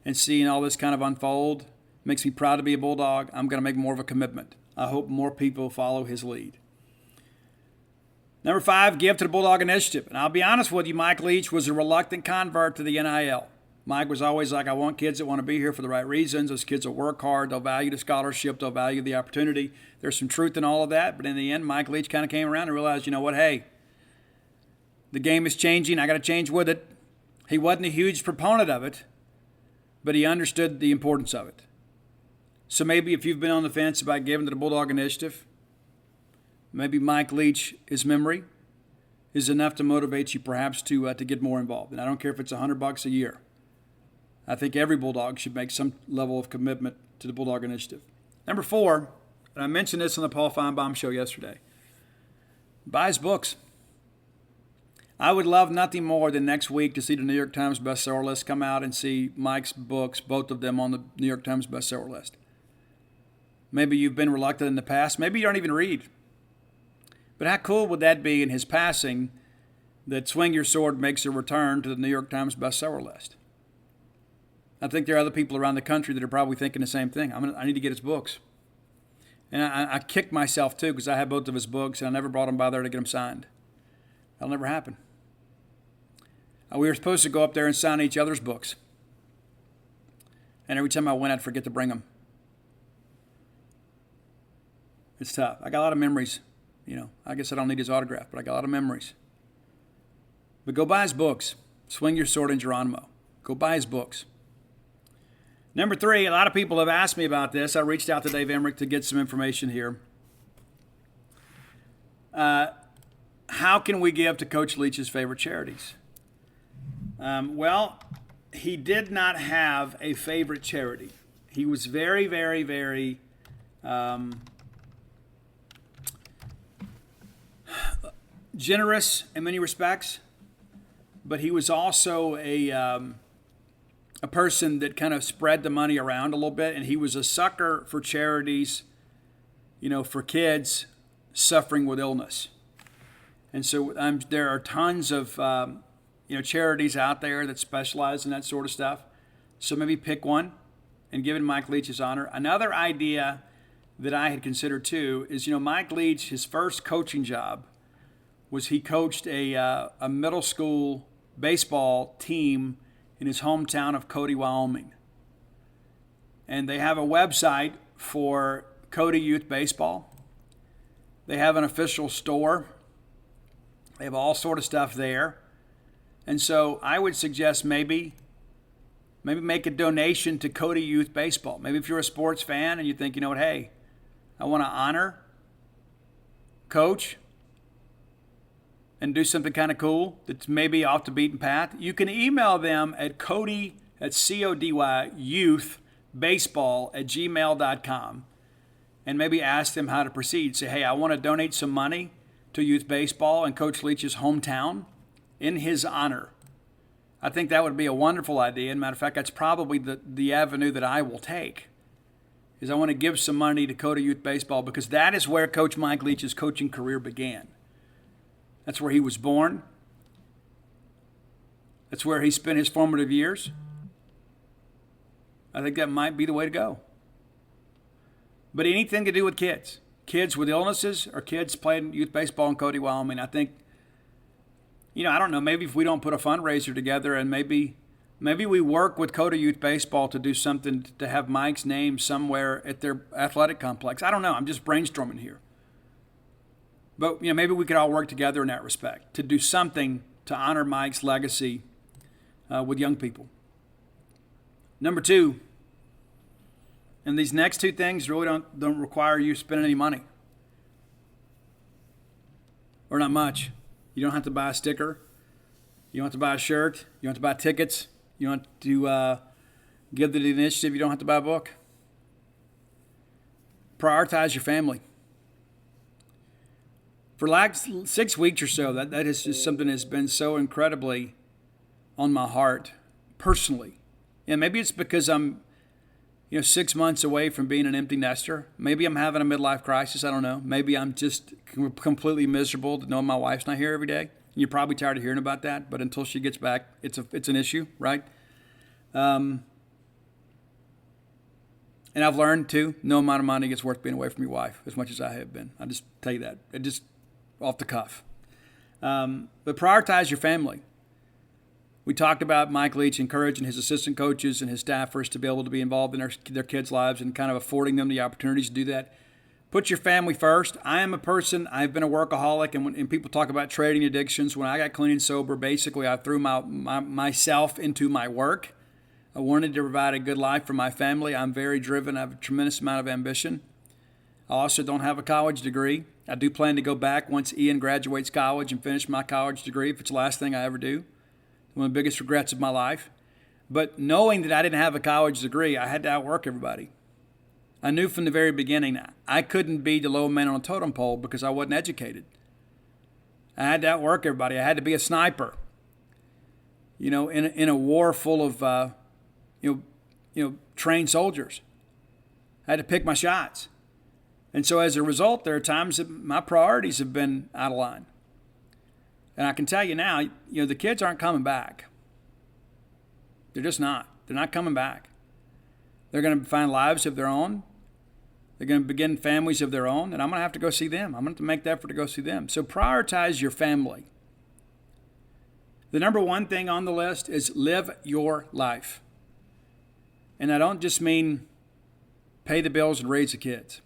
and seeing all this kind of unfold makes me proud to be a Bulldog. I'm going to make more of a commitment. I hope more people follow his lead." Number 5, give to the Bulldog Initiative. And I'll be honest with you, Mike Leach was a reluctant convert to the NIL. Mike was always like, I want kids that want to be here for the right reasons. Those kids will work hard. They'll value the scholarship. They'll value the opportunity. There's some truth in all of that. But in the end, Mike Leach kind of came around and realized, you know what, hey, the game is changing. I got to change with it. He wasn't a huge proponent of it, but he understood the importance of it. So maybe if you've been on the fence about giving to the Bulldog Initiative, maybe Mike Leach, his memory, is enough to motivate you perhaps to get more involved. And I don't care if it's $100 a year. I think every Bulldog should make some level of commitment to the Bulldog Initiative. Number 4, and I mentioned this on the Paul Feinbaum show yesterday, buy his books. I would love nothing more than next week to see the New York Times bestseller list come out and see Mike's books, both of them on the New York Times bestseller list. Maybe you've been reluctant in the past. Maybe you don't even read. But how cool would that be in his passing that Swing Your Sword makes a return to the New York Times bestseller list? I think there are other people around the country that are probably thinking the same thing. I need to get his books. And I kicked myself, too, because I had both of his books, and I never brought them by there to get them signed. That'll never happen. We were supposed to go up there and sign each other's books. And every time I went, I'd forget to bring them. It's tough. I got a lot of memories. I guess I don't need his autograph, but I got a lot of memories. But go buy his books. Swing Your Sword in Geronimo. Go buy his books. Number 3, a lot of people have asked me about this. I reached out to Dave Emmerich to get some information here. How can we give to Coach Leach's favorite charities? Well, he did not have a favorite charity. He was very, very, very generous in many respects, but he was also a person that kind of spread the money around a little bit, and he was a sucker for charities, for kids suffering with illness. And so there are tons of charities out there that specialize in that sort of stuff. So maybe pick one and give it Mike Leach's honor. Another idea that I had considered too is, Mike Leach, his first coaching job was he coached a middle school baseball team in his hometown of Cody, Wyoming. And they have a website for Cody Youth Baseball. They have an official store. They have all sort of stuff there. And so I would suggest maybe make a donation to Cody Youth Baseball. Maybe if you're a sports fan and you think, hey, I want to honor Coach and do something kind of cool that's maybe off the beaten path, you can email them at Cody, that's C-O-D-Y, youthbaseball@gmail.com, and maybe ask them how to proceed. Say, hey, I want to donate some money to youth baseball in Coach Leach's hometown in his honor. I think that would be a wonderful idea. As a matter of fact, that's probably the avenue that I will take, is I want to give some money to Cody Youth Baseball because that is where Coach Mike Leach's coaching career began. That's where he was born. That's where he spent his formative years. I think that might be the way to go. But anything to do with kids with illnesses or kids playing youth baseball in Cody, Wyoming, I think, I don't know, maybe if we don't put a fundraiser together and maybe we work with Cody Youth Baseball to do something to have Mike's name somewhere at their athletic complex. I don't know. I'm just brainstorming here. But, maybe we could all work together in that respect to do something to honor Mike's legacy with young people. Number 2, and these next 2 things really don't require you spending any money. Or not much. You don't have to buy a sticker. You don't have to buy a shirt. You don't have to buy tickets. You don't have to give to the initiative. You don't have to buy a book. Prioritize your family. For like 6 weeks or so, that is just something that's been so incredibly on my heart personally. And maybe it's because I'm 6 months away from being an empty nester. Maybe I'm having a midlife crisis. I don't know. Maybe I'm just completely miserable to know my wife's not here every day. You're probably tired of hearing about that, but until she gets back, it's an issue, right? And I've learned, too, no amount of money is worth being away from your wife as much as I have been. I just tell you that. It just off the cuff. But prioritize your family. We talked about Mike Leach encouraging his assistant coaches and his staffers to be able to be involved in their kids' lives and kind of affording them the opportunities to do that. Put your family first. I am a person, I've been a workaholic, and when people talk about trading addictions, when I got clean and sober, basically I threw myself into my work. I wanted to provide a good life for my family. I'm very driven. I have a tremendous amount of ambition. I also don't have a college degree. I do plan to go back once Ian graduates college and finish my college degree if it's the last thing I ever do. One of the biggest regrets of my life. But knowing that I didn't have a college degree, I had to outwork everybody. I knew from the very beginning I couldn't be the low man on a totem pole because I wasn't educated. I had to outwork everybody. I had to be a sniper. You know, in a war full of trained soldiers. I had to pick my shots. And so as a result, there are times that my priorities have been out of line. And I can tell you now, the kids aren't coming back. They're just not. They're not coming back. They're going to find lives of their own. They're going to begin families of their own, and I'm going to have to go see them. I'm going to have to make the effort to go see them. So prioritize your family. The number one thing on the list is live your life. And I don't just mean pay the bills and raise the kids.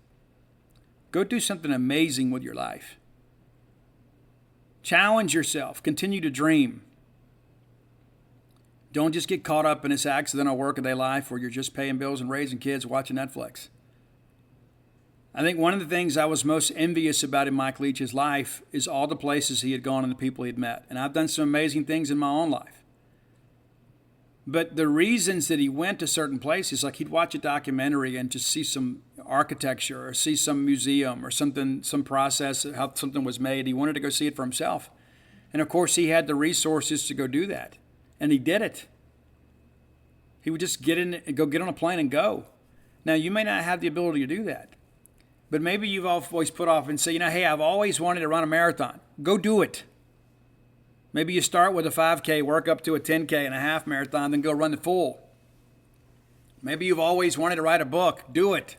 Go do something amazing with your life. Challenge yourself. Continue to dream. Don't just get caught up in this accidental workaday life where you're just paying bills and raising kids, watching Netflix. I think one of the things I was most envious about in Mike Leach's life is all the places he had gone and the people he had met. And I've done some amazing things in my own life. But the reasons that he went to certain places, like he'd watch a documentary and just see some architecture or see some museum or something, some process, how something was made. He wanted to go see it for himself. And of course, he had the resources to go do that. And he did it. He would just get on a plane and go. Now, you may not have the ability to do that. But maybe you've always put off and say, hey, I've always wanted to run a marathon. Go do it. Maybe you start with a 5K, work up to a 10K and a half marathon, then go run the full. Maybe you've always wanted to write a book. Do it.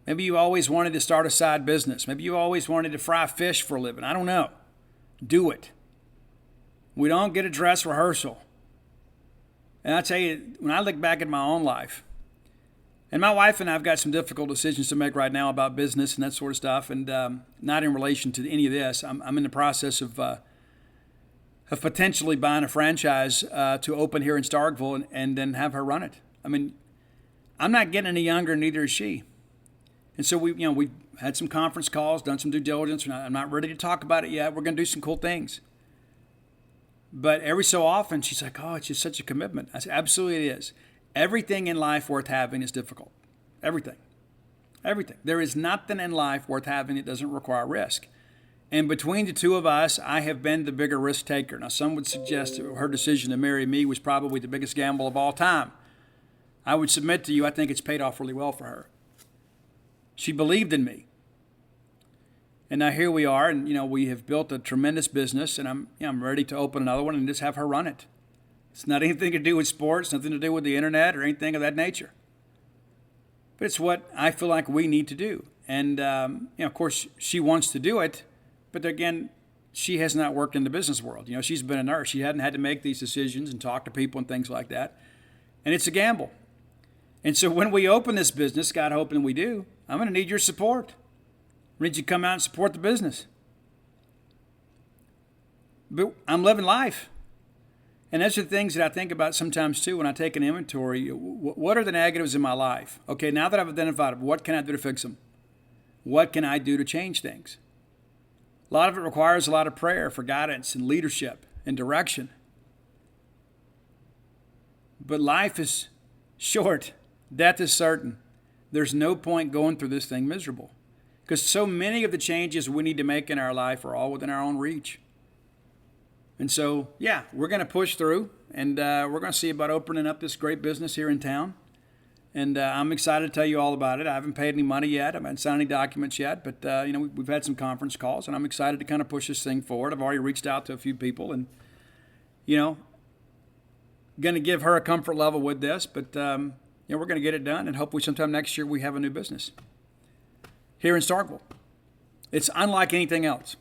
Maybe you always wanted to start a side business. Maybe you always wanted to fry fish for a living. I don't know. Do it. We don't get a dress rehearsal. And I tell you, when I look back at my own life, and my wife and I have got some difficult decisions to make right now about business and that sort of stuff, and not in relation to any of this. I'm in the process of potentially buying a franchise to open here in Starkville and then have her run it. I mean, I'm not getting any younger, neither is she. And so we've had some conference calls, done some due diligence. I'm not ready to talk about it yet. We're going to do some cool things. But every so often, she's like, oh, it's just such a commitment. I said, absolutely it is. Everything in life worth having is difficult. Everything. Everything. There is nothing in life worth having that doesn't require risk. And between the two of us, I have been the bigger risk taker. Now, some would suggest her decision to marry me was probably the biggest gamble of all time. I would submit to you, I think it's paid off really well for her. She believed in me. And now here we are, and we have built a tremendous business, and I'm ready to open another one and just have her run it. It's not anything to do with sports, nothing to do with the internet or anything of that nature. But it's what I feel like we need to do. And, of course, she wants to do it, but again, she has not worked in the business world. She's been a nurse. She hadn't had to make these decisions and talk to people and things like that. And it's a gamble. And so when we open this business, God hoping we do, I'm going to need your support. I need you to come out and support the business. But I'm living life. And those are the things that I think about sometimes too when I take an inventory. What are the negatives in my life? Okay, now that I've identified them, what can I do to fix them? What can I do to change things? A lot of it requires a lot of prayer for guidance and leadership and direction. But life is short. Death is certain. There's no point going through this thing miserable. Because so many of the changes we need to make in our life are all within our own reach. And so, we're going to push through, and we're going to see about opening up this great business here in town. And I'm excited to tell you all about it. I haven't paid any money yet. I haven't signed any documents yet, but we've had some conference calls, and I'm excited to kind of push this thing forward. I've already reached out to a few people, and going to give her a comfort level with this, but we're going to get it done, and hopefully sometime next year we have a new business here in Starkville. It's unlike anything else.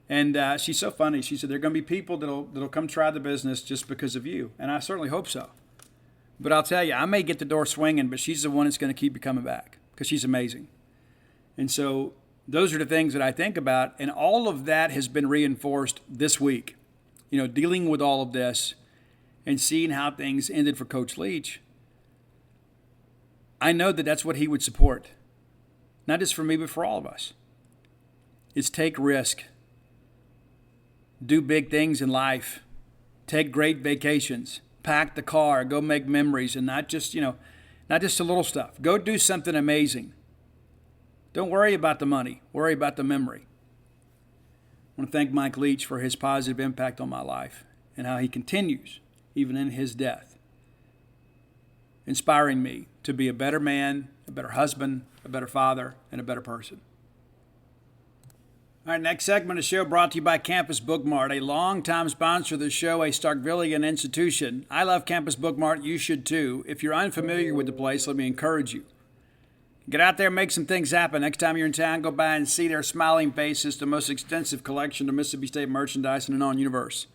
And she's so funny. She said, there are going to be people that'll come try the business just because of you. And I certainly hope so. But I'll tell you, I may get the door swinging, but she's the one that's going to keep you coming back because she's amazing. And so those are the things that I think about. And all of that has been reinforced this week. Dealing with all of this and seeing how things ended for Coach Leach. I know that that's what he would support. Not just for me, but for all of us. It's take risk. Do big things in life. Take great vacations. Pack the car. Go make memories. And not just the little stuff. Go do something amazing. Don't worry about the money. Worry about the memory. I want to thank Mike Leach for his positive impact on my life and how he continues, even in his death, inspiring me to be a better man, a better husband, a better father, and a better person. All right, next segment of the show brought to you by Campus Bookmart, a longtime sponsor of the show, a Starkvillian institution. I love Campus Bookmart. You should too. If you're unfamiliar with the place, let me encourage you. Get out there and make some things happen. Next time you're in town, go by and see their smiling faces, the most extensive collection of Mississippi State merchandise in the known universe.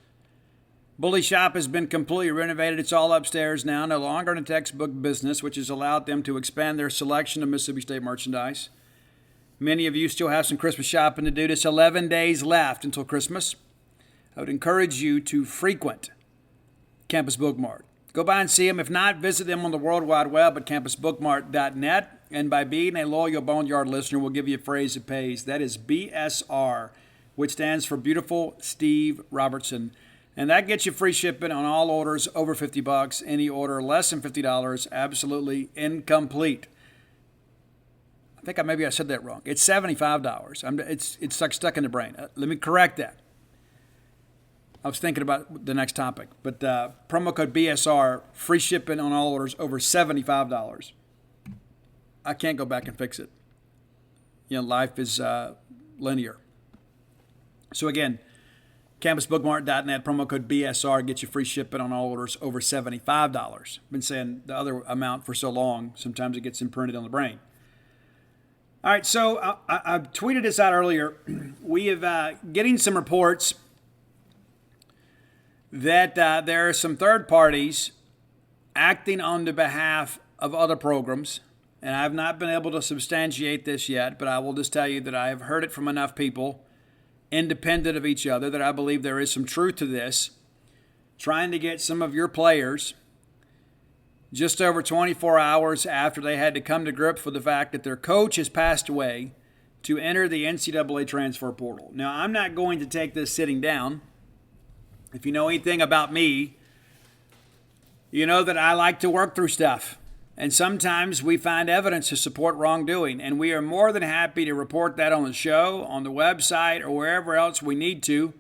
Bully Shop has been completely renovated. It's all upstairs now, no longer in a textbook business, which has allowed them to expand their selection of Mississippi State merchandise. Many of you still have some Christmas shopping to do. There's 11 days left until Christmas. I would encourage you to frequent Campus Bookmart. Go by and see them. If not, visit them on the World Wide Web at campusbookmart.net. And by being a loyal Boneyard listener, we'll give you a phrase that pays. That is BSR, which stands for Beautiful Steve Robertson. And that gets you free shipping on all orders over $50. Any order less than $50, absolutely incomplete. I think maybe I said that wrong. It's $75. It's stuck in the brain. Let me correct that. I was thinking about the next topic. But promo code BSR, free shipping on all orders over $75. I can't go back and fix it. Life is linear. So again, campusbookmart.net, promo code BSR, get you free shipping on all orders over $75. Been saying the other amount for so long, sometimes it gets imprinted on the brain. All right, so I tweeted this out earlier. We have getting some reports that there are some third parties acting on the behalf of other programs, and I have not been able to substantiate this yet, but I will just tell you that I have heard it from enough people, independent of each other, that I believe there is some truth to this, trying to get some of your players just over 24 hours after they had to come to grips with the fact that their coach has passed away to enter the NCAA transfer portal. Now, I'm not going to take this sitting down. If you know anything about me, you know that I like to work through stuff. And sometimes we find evidence to support wrongdoing. And we are more than happy to report that on the show, on the website, or wherever else we need to.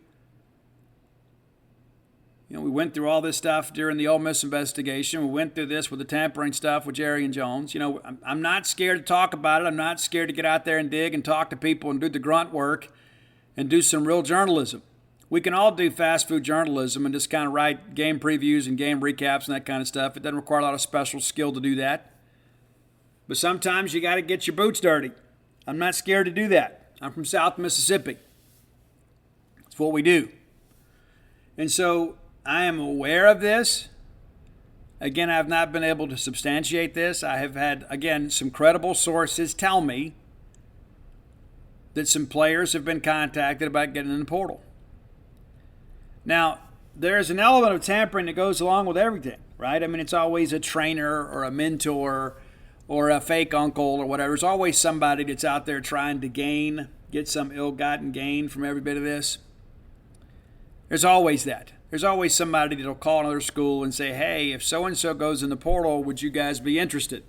We went through all this stuff during the Ole Miss investigation. We went through this with the tampering stuff with Jerry and Jones. I'm not scared to talk about it. I'm not scared to get out there and dig and talk to people and do the grunt work and do some real journalism. We can all do fast food journalism and just kind of write game previews and game recaps and that kind of stuff. It doesn't require a lot of special skill to do that. But sometimes you got to get your boots dirty. I'm not scared to do that. I'm from South Mississippi. It's what we do. And so I am aware of this. Again, I have not been able to substantiate this. I have had, again, some credible sources tell me that some players have been contacted about getting in the portal. Now, there is an element of tampering that goes along with everything, right? I mean, it's always a trainer or a mentor or a fake uncle or whatever. There's always somebody that's out there trying to get some ill-gotten gain from every bit of this. There's always that. There's always somebody that'll call another school and say, hey, if so-and-so goes in the portal, would you guys be interested?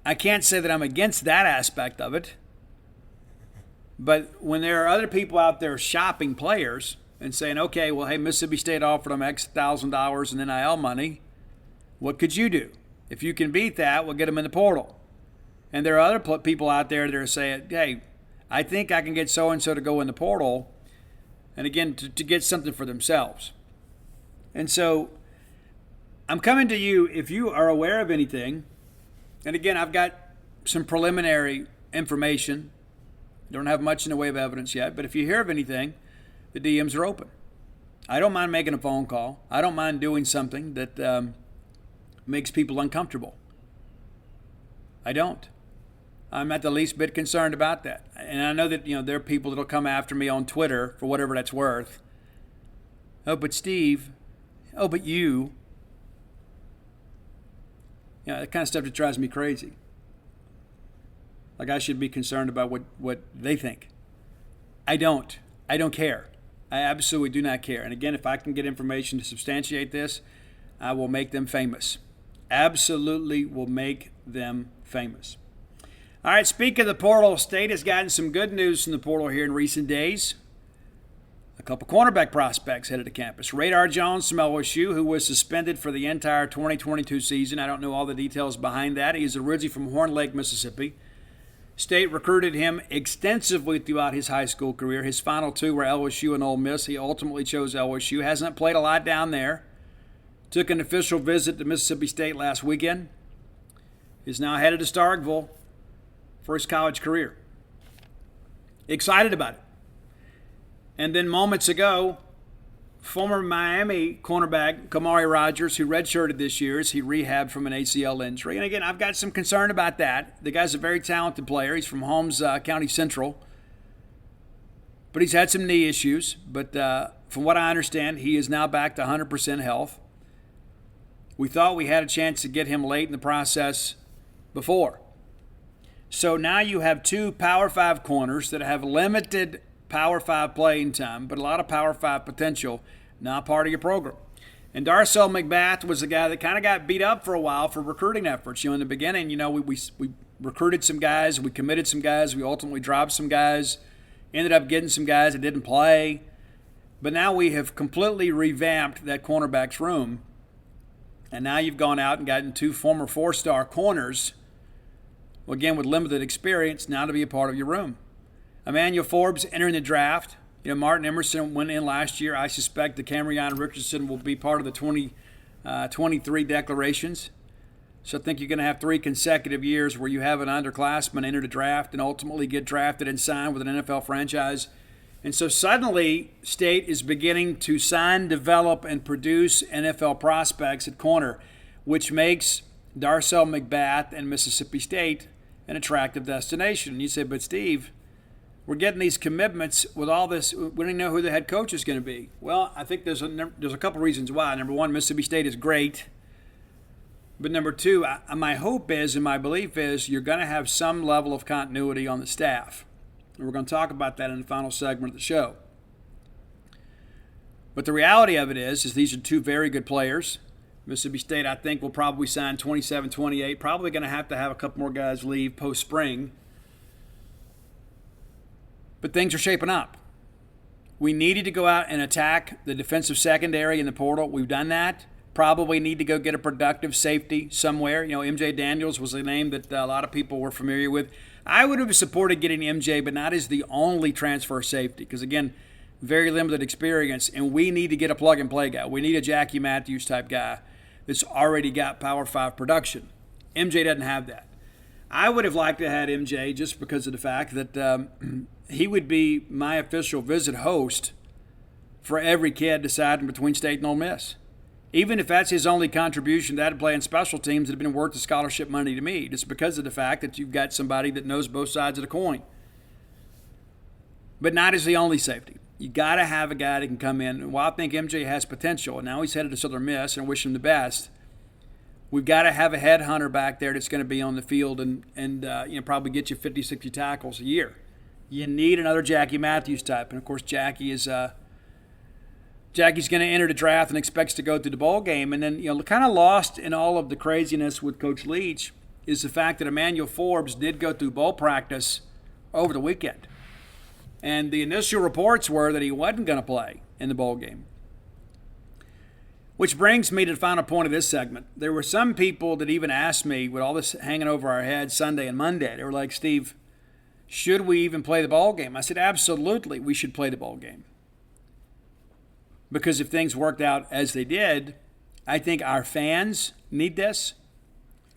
I can't say that I'm against that aspect of it. But when there are other people out there shopping players and saying, okay, well, hey, Mississippi State offered them X $1,000 in NIL money, what could you do? If you can beat that, we'll get them in the portal. And there are other people out there that are saying, hey, I think I can get so-and-so to go in the portal, and again, to get something for themselves. And so I'm coming to you if you are aware of anything. And again, I've got some preliminary information Don't have much in the way of evidence yet, but if you hear of anything, the DMs are open. I don't mind making a phone call. I don't mind doing something that makes people uncomfortable. I don't. I'm not the least bit concerned about that. And I know that, there are people that will come after me on Twitter for whatever that's worth. Oh, but Steve. Oh, but you. That kind of stuff that drives me crazy. Like I should be concerned about what they think. I don't. I don't care. I absolutely do not care. And again, if I can get information to substantiate this, I will make them famous. Absolutely will make them famous. All right, speaking of the portal, State has gotten some good news from the portal here in recent days. A couple cornerback prospects headed to campus. Radar Jones from LSU, who was suspended for the entire 2022 season. I don't know all the details behind that. He's originally from Horn Lake, Mississippi. State recruited him extensively throughout his high school career. His final two were LSU and Ole Miss. He ultimately chose LSU. Hasn't played a lot down there. Took an official visit to Mississippi State last weekend. Is now headed to Starkville for his college career. Excited about it. And then moments ago, former Miami cornerback Kamari Rogers, who redshirted this year as he rehabbed from an ACL injury. And again, I've got some concern about that. The guy's a very talented player. He's from Holmes County Central. But he's had some knee issues. But from what I understand, he is now back to 100% health. We thought we had a chance to get him late in the process before. So now you have two Power 5 corners that have limited Power 5 playing time, but a lot of Power 5 potential, now part of your program. And Darcel McBath was the guy that kind of got beat up for a while for recruiting efforts. In the beginning, we recruited some guys, we committed some guys, we ultimately dropped some guys, ended up getting some guys that didn't play. But now we have completely revamped that cornerback's room. And now you've gone out and gotten two former 4-star corners, again with limited experience, now to be a part of your room. Emmanuel Forbes entering the draft. Martin Emerson went in last year. I suspect that Camryon Richardson will be part of the 2023 declarations. So I think you're going to have 3 consecutive years where you have an underclassman enter the draft and ultimately get drafted and signed with an NFL franchise. And so suddenly, State is beginning to sign, develop, and produce NFL prospects at corner, which makes Darcel McBath and Mississippi State an attractive destination. And you say, but Steve, we're getting these commitments with all this. We don't even know who the head coach is going to be. Well, I think there's a couple reasons why. Number one, Mississippi State is great. But number two, my hope is and my belief is you're going to have some level of continuity on the staff. And we're going to talk about that in the final segment of the show. But the reality of it is these are two very good players. Mississippi State, I think, will probably sign 27, 28. Probably going to have a couple more guys leave post-spring. But things are shaping up. We needed to go out and attack the defensive secondary in the portal. We've done that. Probably need to go get a productive safety somewhere. MJ Daniels was a name that a lot of people were familiar with. I would have supported getting MJ, but not as the only transfer safety because, again, very limited experience, and we need to get a plug-and-play guy. We need a Jackie Matthews type guy that's already got Power 5 production. MJ doesn't have that. I would have liked to have had MJ just because of the fact that he would be my official visit host for every kid deciding between State and Ole Miss. Even if that's his only contribution to that playing special teams that have been worth the scholarship money to me, just because of the fact that you've got somebody that knows both sides of the coin. But not as the only safety. You got to have a guy that can come in. And while I think MJ has potential, and now he's headed to Southern Miss, and I wish him the best, we've got to have a headhunter back there that's going to be on the field and probably get you 50, 60 tackles a year. You need another Jackie Matthews type. And, of course, Jackie's going to enter the draft and expects to go through the bowl game. And then, kind of lost in all of the craziness with Coach Leach is the fact that Emmanuel Forbes did go through bowl practice over the weekend. And the initial reports were that he wasn't going to play in the bowl game. Which brings me to the final point of this segment. There were some people that even asked me, with all this hanging over our heads Sunday and Monday, they were like, Steve, should we even play the bowl game? I said, absolutely, we should play the bowl game. Because if things worked out as they did, I think our fans need this,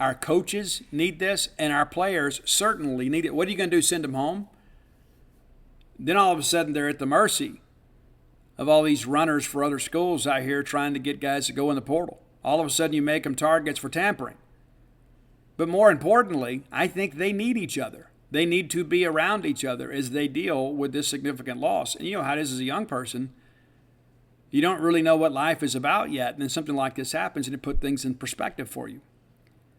our coaches need this, and our players certainly need it. What are you going to do, send them home? Then all of a sudden they're at the mercy of all these runners for other schools out here trying to get guys to go in the portal. All of a sudden you make them targets for tampering. But more importantly, I think they need each other. They need to be around each other as they deal with this significant loss. And you know how it is as a young person. You don't really know what life is about yet, and then something like this happens and it puts things in perspective for you.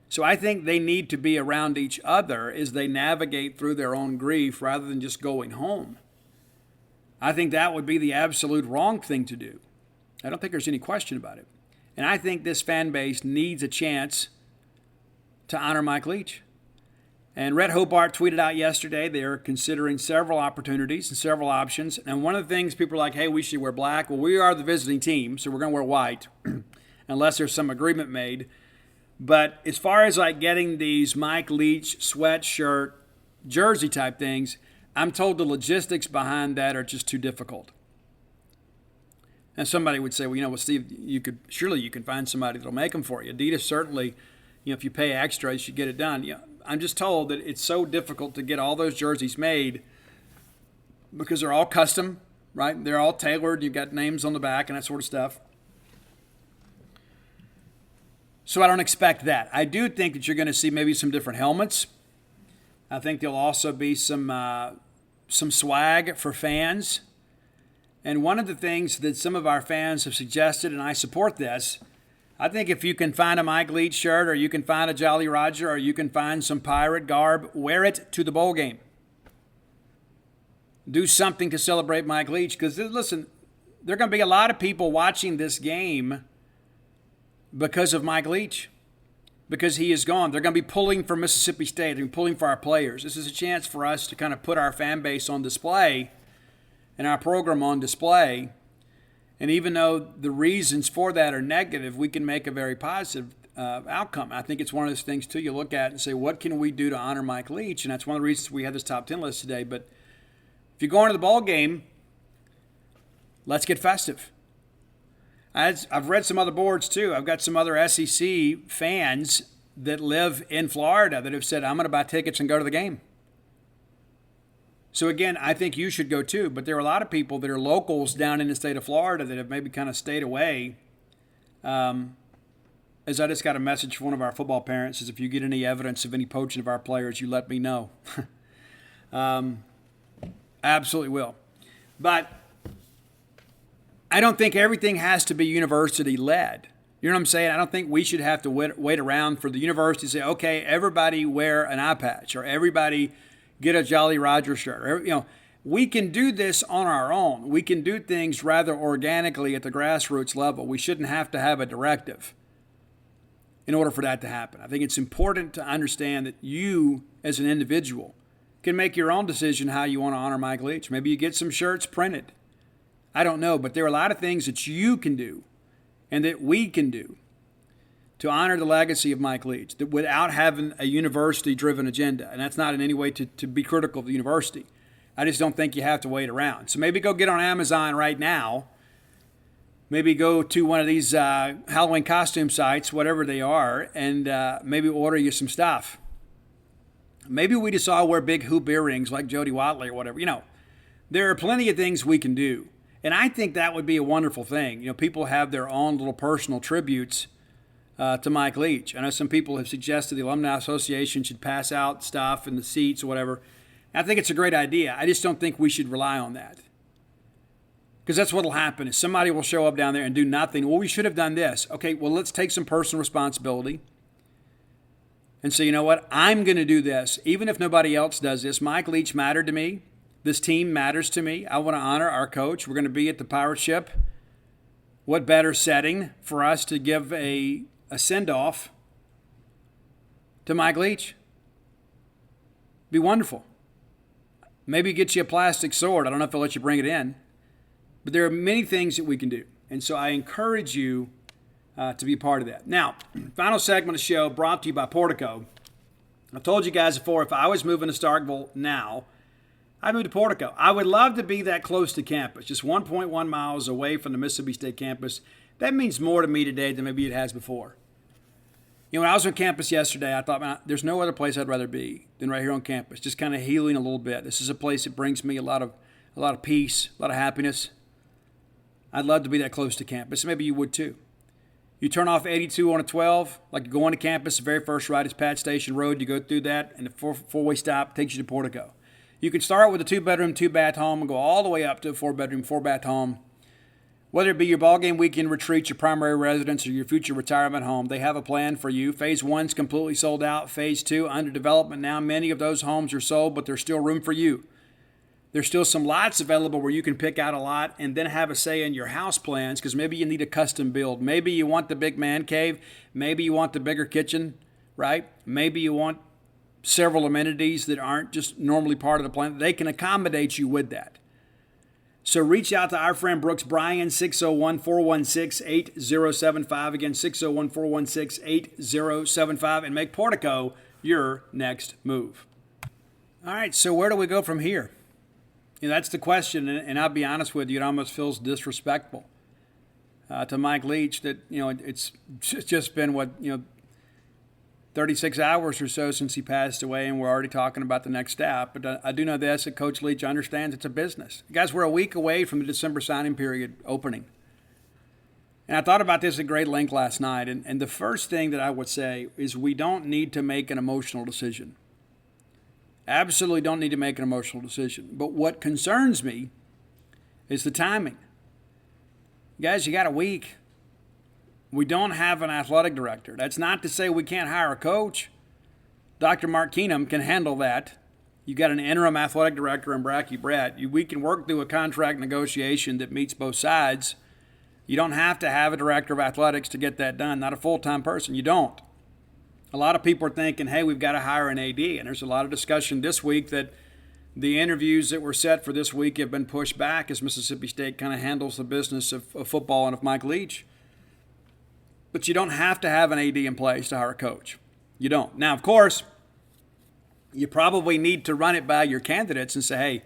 So I think they need to be around each other as they navigate through their own grief rather than just going home. I think that would be the absolute wrong thing to do. I don't think there's any question about it. And I think this fan base needs a chance to honor Mike Leach. And Red Hobart tweeted out yesterday they're considering several opportunities and several options. And one of the things people are like, hey, we should wear black. Well, we are the visiting team, so we're going to wear white unless there's some agreement made. But as far as like getting these Mike Leach sweatshirt, jersey type things, I'm told the logistics behind that are just too difficult. And somebody would say, well, well, Steve, you can find somebody that'll make them for you. Adidas certainly, if you pay extra, you should get it done. I'm just told that it's so difficult to get all those jerseys made because they're all custom, right? They're all tailored. You've got names on the back and that sort of stuff. So I don't expect that. I do think that you're going to see maybe some different helmets. I think there'll also be some swag for fans. And one of the things that some of our fans have suggested, and I support this, I think if you can find a Mike Leach shirt or you can find a Jolly Roger or you can find some pirate garb, wear it to the bowl game. Do something to celebrate Mike Leach. Because, listen, there are going to be a lot of people watching this game because of Mike Leach. Because he is gone. They're going to be pulling for Mississippi State. They're going to be pulling for our players. This is a chance for us to kind of put our fan base on display and our program on display. And even though the reasons for that are negative, we can make a very positive outcome. I think it's one of those things, too, you look at and say, what can we do to honor Mike Leach? And that's one of the reasons we had this top 10 list today. But if you're going to the ball game, let's get festive. I've read some other boards, too. I've got some other SEC fans that live in Florida that have said, I'm going to buy tickets and go to the game. So, again, I think you should go, too. But there are a lot of people that are locals down in the state of Florida that have maybe kind of stayed away. As I just got a message from one of our football parents, says if you get any evidence of any poaching of our players, you let me know. Absolutely will. But I don't think everything has to be university-led. You know what I'm saying? I don't think we should have to wait around for the university to say, okay, everybody wear an eye patch or everybody get a Jolly Roger shirt. Or, we can do this on our own. We can do things rather organically at the grassroots level. We shouldn't have to have a directive in order for that to happen. I think it's important to understand that you, as an individual, can make your own decision how you want to honor Mike Leach. Maybe you get some shirts printed. I don't know, but there are a lot of things that you can do and that we can do to honor the legacy of Mike Leach that without having a university-driven agenda. And that's not in any way to be critical of the university. I just don't think you have to wait around. So maybe go get on Amazon right now. Maybe go to one of these Halloween costume sites, whatever they are, and maybe order you some stuff. Maybe we just all wear big hoop earrings like Jody Watley or whatever. There are plenty of things we can do. And I think that would be a wonderful thing. People have their own little personal tributes to Mike Leach. I know some people have suggested the Alumni Association should pass out stuff in the seats or whatever. I think it's a great idea. I just don't think we should rely on that. Because that's what will happen is somebody will show up down there and do nothing. Well, we should have done this. Okay, well, let's take some personal responsibility and say, you know what? I'm going to do this. Even if nobody else does this, Mike Leach mattered to me. This team matters to me. I want to honor our coach. We're going to be at the pirate ship. What better setting for us to give a send-off to Mike Leach? Be wonderful. Maybe get you a plastic sword. I don't know if they'll let you bring it in. But there are many things that we can do. And so I encourage you to be a part of that. Now, final segment of the show brought to you by Portico. I've told you guys before, if I was moving to Starkville now, I'd move to Portico. I would love to be that close to campus, just 1.1 miles away from the Mississippi State campus. That means more to me today than maybe it has before. When I was on campus yesterday, I thought, man, there's no other place I'd rather be than right here on campus, just kind of healing a little bit. This is a place that brings me a lot of a lot of peace, a lot of happiness. I'd love to be that close to campus. Maybe you would too. You turn off 82 on a 12, like you go on to campus, the very first ride is Pat Station Road. You go through that, and the four-way stop takes you to Portico. You can start with a 2-bedroom, 2-bath home and go all the way up to a 4-bedroom, 4-bath home. Whether it be your ballgame weekend retreat, your primary residence, or your future retirement home, they have a plan for you. Phase 1's completely sold out. Phase 2, under development now. Many of those homes are sold, but there's still room for you. There's still some lots available where you can pick out a lot and then have a say in your house plans, because maybe you need a custom build. Maybe you want the big man cave. Maybe you want the bigger kitchen, right? Maybe you want several amenities that aren't just normally part of the plan. They can accommodate you with that. So reach out to our friend Brooks Bryan, 601-416-8075. Again, 601-416-8075, and make Portico your next move. All right, so where do we go from here? That's the question, and I'll be honest with you, it almost feels disrespectful to Mike Leach that, it's just been 36 hours or so since he passed away, and we're already talking about the next step. But I do know this, that Coach Leach understands it's a business. Guys, we're a week away from the December signing period opening. And I thought about this at great length last night, and the first thing that I would say is we don't need to make an emotional decision. Absolutely don't need to make an emotional decision. But what concerns me is the timing. Guys, you got a week. We don't have an athletic director. That's not to say we can't hire a coach. Dr. Mark Keenum can handle that. You got an interim athletic director in Bracky Brett. We can work through a contract negotiation that meets both sides. You don't have to have a director of athletics to get that done, not a full-time person. You don't. A lot of people are thinking, hey, we've got to hire an AD. And there's a lot of discussion this week that the interviews that were set for this week have been pushed back as Mississippi State kind of handles the business of football and of Mike Leach. But you don't have to have an AD in place to hire a coach. You don't. Now, of course, you probably need to run it by your candidates and say, hey,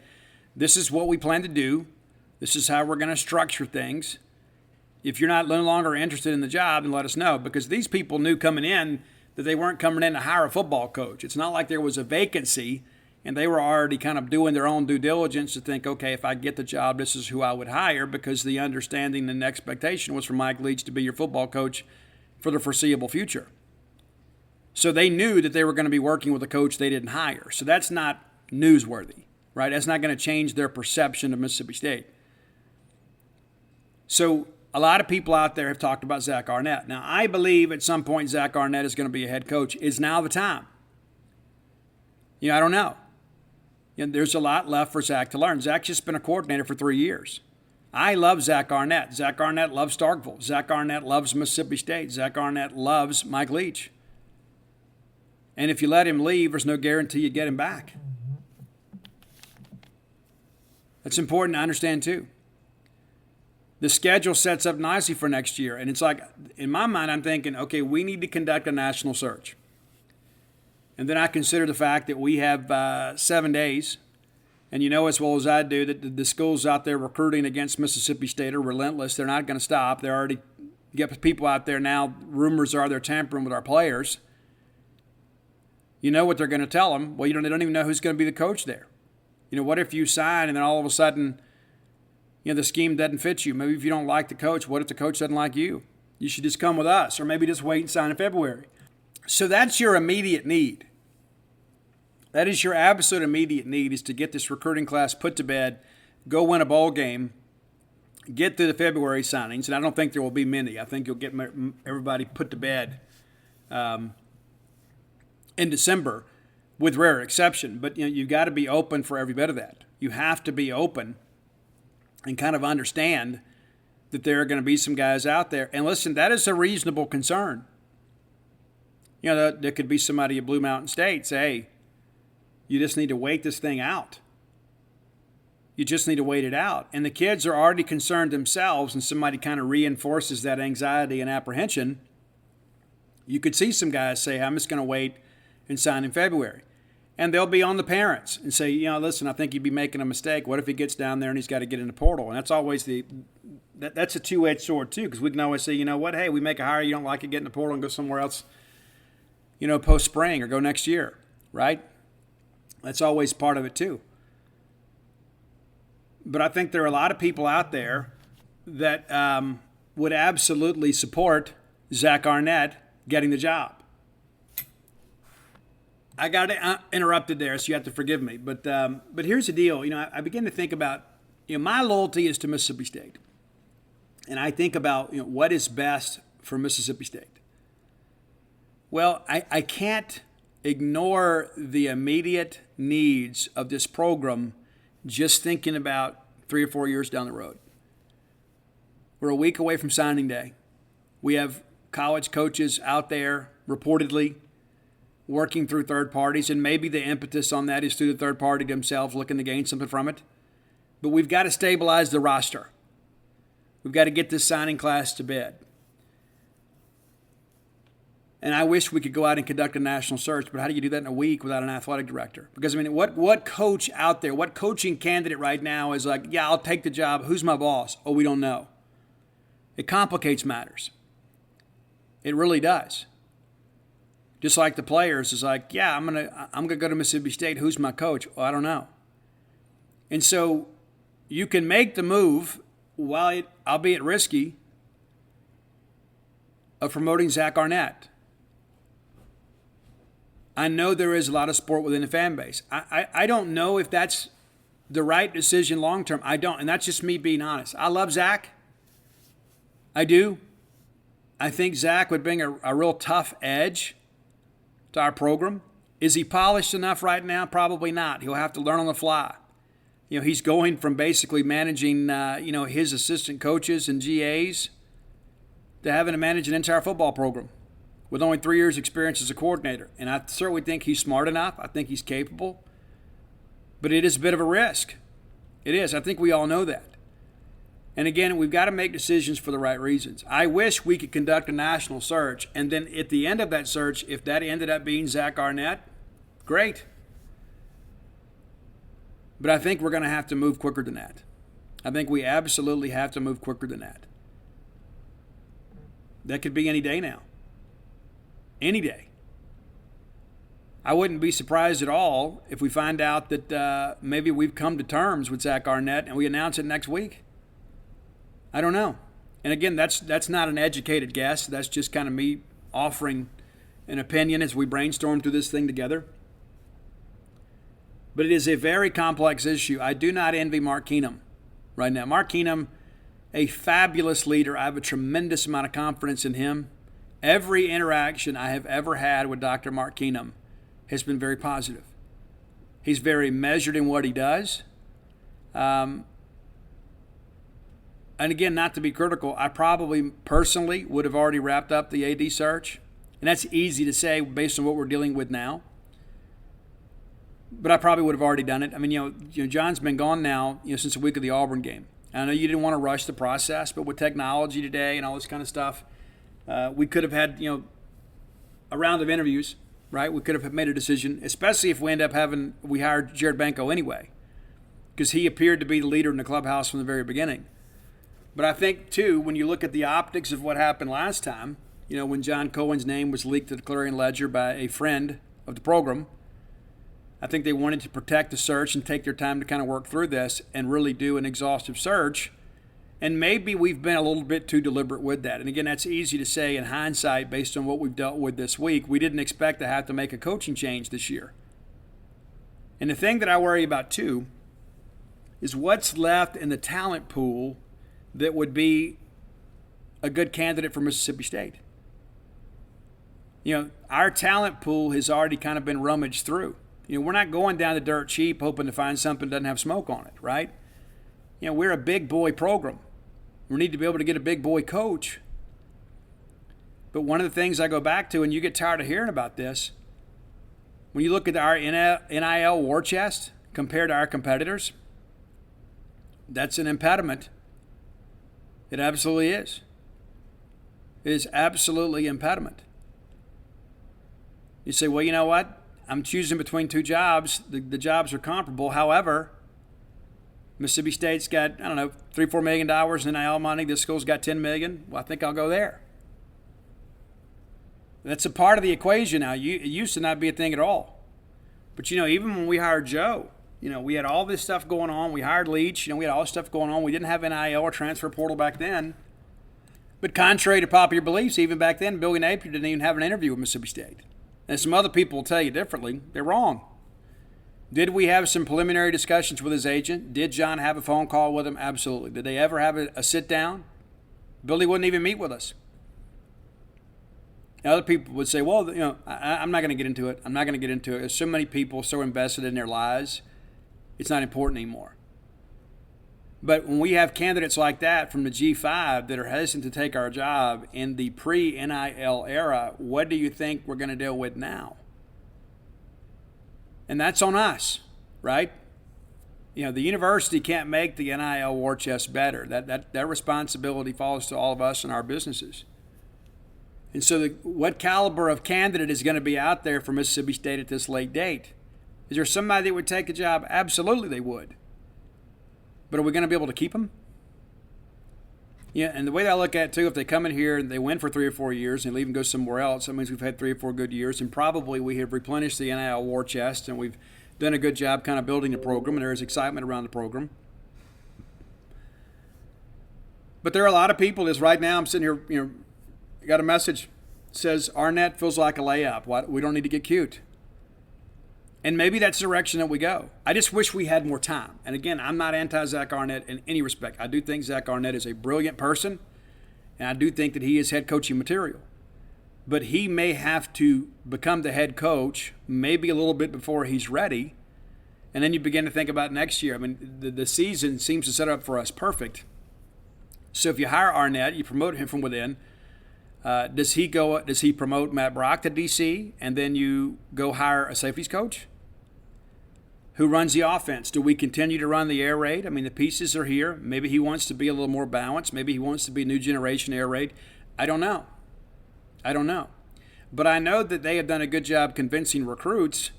this is what we plan to do. This is how we're going to structure things. If you're no longer interested in the job, then let us know. Because these people knew coming in that they weren't coming in to hire a football coach. It's not like there was a vacancy and they were already kind of doing their own due diligence to think, okay, if I get the job, this is who I would hire, because the understanding and expectation was for Mike Leach to be your football coach for the foreseeable future. So they knew that they were going to be working with a coach they didn't hire. So that's not newsworthy, right? That's not going to change their perception of Mississippi State. So a lot of people out there have talked about Zach Arnett. Now, I believe at some point Zach Arnett is going to be a head coach. Is now the time? I don't know. There's a lot left for Zach to learn. Zach's just been a coordinator for 3 years. I love Zach Arnett. Zach Arnett loves Starkville. Zach Arnett loves Mississippi State. Zach Arnett loves Mike Leach. And if you let him leave, there's no guarantee you get him back. That's important to understand too. The schedule sets up nicely for next year. And it's like, in my mind, I'm thinking, okay, we need to conduct a national search. And then I consider the fact that we have 7 days. And you know as well as I do that the schools out there recruiting against Mississippi State are relentless. They're not going to stop. They're already got people out there now. Rumors are they're tampering with our players. You know what they're going to tell them? Well, they don't even know who's going to be the coach there. What if you sign and then all of a sudden, the scheme doesn't fit you? Maybe if you don't like the coach, what if the coach doesn't like you? You should just come with us, or maybe just wait and sign in February. So that's your immediate need. That is your absolute immediate need, is to get this recruiting class put to bed, go win a bowl game, get through the February signings, and I don't think there will be many. I think you'll get everybody put to bed in December, with rare exception. But you've got to be open for every bit of that. You have to be open and kind of understand that there are going to be some guys out there. And listen, that is a reasonable concern. There could be somebody at Blue Mountain State say, hey, you just need to wait this thing out. You just need to wait it out. And the kids are already concerned themselves, and somebody kind of reinforces that anxiety and apprehension. You could see some guys say, I'm just going to wait and sign in February. And they'll be on the parents and say, listen, I think you'd be making a mistake. What if he gets down there and he's got to get in the portal? And that's always that's a two-edged sword too, because we can always say, hey, we make a hire, you don't like it, get in the portal and go somewhere else, post-spring or go next year, right? That's always part of it too. But I think there are a lot of people out there that would absolutely support Zach Arnett getting the job. I got interrupted there, so you have to forgive me. But here's the deal. I begin to think about, my loyalty is to Mississippi State. And I think about, what is best for Mississippi State. Well, I can't ignore the immediate needs of this program just thinking about 3 or 4 years down the road. We're a week away from signing day. We have college coaches out there reportedly working through third parties, and maybe the impetus on that is through the third party themselves looking to gain something from it. But we've got to stabilize the roster. We've got to get this signing class to bed. And I wish we could go out and conduct a national search, but how do you do that in a week without an athletic director? Because, what coach out there, what coaching candidate right now is like, yeah, I'll take the job. Who's my boss? Oh, we don't know. It complicates matters. It really does. Just like the players is like, yeah, I'm gonna go to Mississippi State. Who's my coach? Oh, I don't know. And so you can make the move, while albeit risky, of promoting Zach Arnett. I know there is a lot of sport within the fan base. I don't know if that's the right decision long term. I don't, and that's just me being honest. I love Zach. I do. I think Zach would bring a real tough edge to our program. Is he polished enough right now? Probably not. He'll have to learn on the fly. He's going from basically managing, his assistant coaches and GAs to having to manage an entire football program with only 3 years' experience as a coordinator. And I certainly think he's smart enough. I think he's capable. But it is a bit of a risk. It is. I think we all know that. And again, we've got to make decisions for the right reasons. I wish we could conduct a national search, and then at the end of that search, if that ended up being Zach Arnett, great. But I think we're going to have to move quicker than that. I think we absolutely have to move quicker than that. That could be any day now. Any day. I wouldn't be surprised at all if we find out that maybe we've come to terms with Zach Arnett and we announce it next week. I don't know. And again, that's not an educated guess. That's just kind of me offering an opinion as we brainstorm through this thing together. But it is a very complex issue. I do not envy Mark Keenum right now. Mark Keenum, a fabulous leader. I have a tremendous amount of confidence in him. Every interaction I have ever had with Dr. Mark Keenum has been very positive. He's very measured in what he does. And again, not to be critical, I probably personally would have already wrapped up the AD search. And that's easy to say based on what we're dealing with now. But I probably would have already done it. John's been gone now, since the week of the Auburn game. And I know you didn't want to rush the process, but with technology today and all this kind of stuff, we could have had, a round of interviews, right? We could have made a decision, especially if we end up we hired Jared Banco anyway, because he appeared to be the leader in the clubhouse from the very beginning. But I think, too, when you look at the optics of what happened last time, when John Cohen's name was leaked to the Clarion Ledger by a friend of the program, I think they wanted to protect the search and take their time to kind of work through this and really do an exhaustive search. And maybe we've been a little bit too deliberate with that. And again, that's easy to say in hindsight based on what we've dealt with this week. We didn't expect to have to make a coaching change this year. And the thing that I worry about, too, is what's left in the talent pool that would be a good candidate for Mississippi State. Our talent pool has already kind of been rummaged through. We're not going down the dirt cheap hoping to find something that doesn't have smoke on it, right? We're a big boy program. We need to be able to get a big boy coach. But one of the things I go back to, and you get tired of hearing about this, when you look at our NIL war chest compared to our competitors, that's an impediment. It absolutely is. It is absolutely an impediment. You say, well, you know what? I'm choosing between two jobs. The jobs are comparable. However, Mississippi State's got, $3-4 million in NIL money. This school's got $10 million. Well, I think I'll go there. That's a part of the equation now. It used to not be a thing at all. But, even when we hired Joe, We had all this stuff going on. We hired Leach. We had all this stuff going on. We didn't have NIL or transfer portal back then. But contrary to popular beliefs, even back then, Billy Napier didn't even have an interview with Mississippi State. And some other people will tell you differently. They're wrong. Did we have some preliminary discussions with his agent? Did John have a phone call with him? Absolutely. Did they ever have a sit down? Billy wouldn't even meet with us. And other people would say, well, I'm not going to get into it. I'm not going to get into it. There's so many people so invested in their lives, it's not important anymore. But when we have candidates like that from the G5 that are hesitant to take our job in the pre-NIL era, what do you think we're going to deal with now? And that's on us, right? The university can't make the NIL war chest better. That responsibility falls to all of us and our businesses. And so what caliber of candidate is going to be out there for Mississippi State at this late date? Is there somebody that would take the job? Absolutely they would. But are we going to be able to keep them? Yeah, and the way that I look at it, too, if they come in here and they win for 3 or 4 years and leave and go somewhere else, that means we've had 3 or 4 good years, and probably we have replenished the NIL war chest, and we've done a good job kind of building the program, and there is excitement around the program. But there are a lot of people, as right now I'm sitting here, got a message that says Arnett feels like a layup. We don't need to get cute. And maybe that's the direction that we go. I just wish we had more time. And again, I'm not anti-Zach Arnett in any respect. I do think Zach Arnett is a brilliant person, and I do think that he is head coaching material. But he may have to become the head coach maybe a little bit before he's ready, and then you begin to think about next year. I mean, the season seems to set up for us perfect. So if you hire Arnett, you promote him from within. Does he promote Matt Brock to DC, and then you go hire a safeties coach? Who runs the offense? Do we continue to run the air raid? I mean, the pieces are here. Maybe he wants to be a little more balanced. Maybe he wants to be a new generation air raid. I don't know. But I know that they have done a good job convincing recruits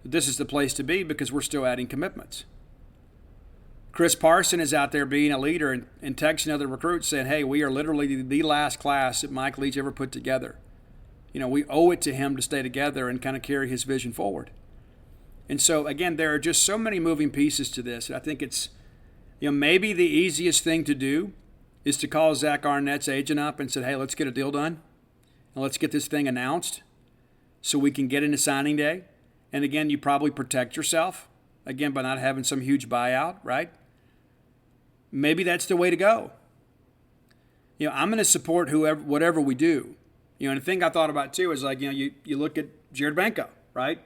that this is the place to be because we're still adding commitments. Chris Parson is out there being a leader and texting other recruits saying, hey, we are literally the last class that Mike Leach ever put together. We owe it to him to stay together and kind of carry his vision forward. And so, again, there are just so many moving pieces to this. I think it's, maybe the easiest thing to do is to call Zach Arnett's agent up and say, hey, let's get a deal done. And let's get this thing announced so we can get into signing day. And, again, you probably protect yourself, again, by not having some huge buyout, right? Maybe that's the way to go. I'm going to support whatever we do. And the thing I thought about, too, is like, you look at Jared Benko, right?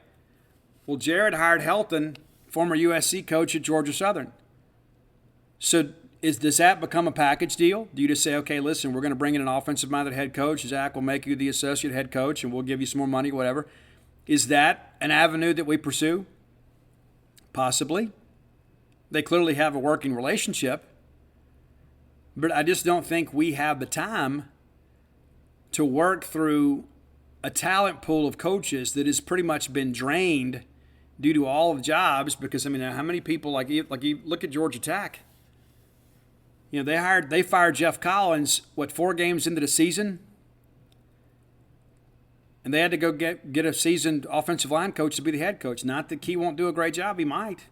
Well, Jared hired Helton, former USC coach at Georgia Southern. So does that become a package deal? Do you just say, okay, listen, we're going to bring in an offensive-minded head coach. Zach will make you the associate head coach, and we'll give you some more money, whatever. Is that an avenue that we pursue? Possibly. They clearly have a working relationship. But I just don't think we have the time to work through a talent pool of coaches that has pretty much been drained due to all of jobs. Because, how many people, like you look at Georgia Tech, they fired Jeff Collins, 4 games into the season? And they had to go get a seasoned offensive line coach to be the head coach. Not that he won't do a great job, he might.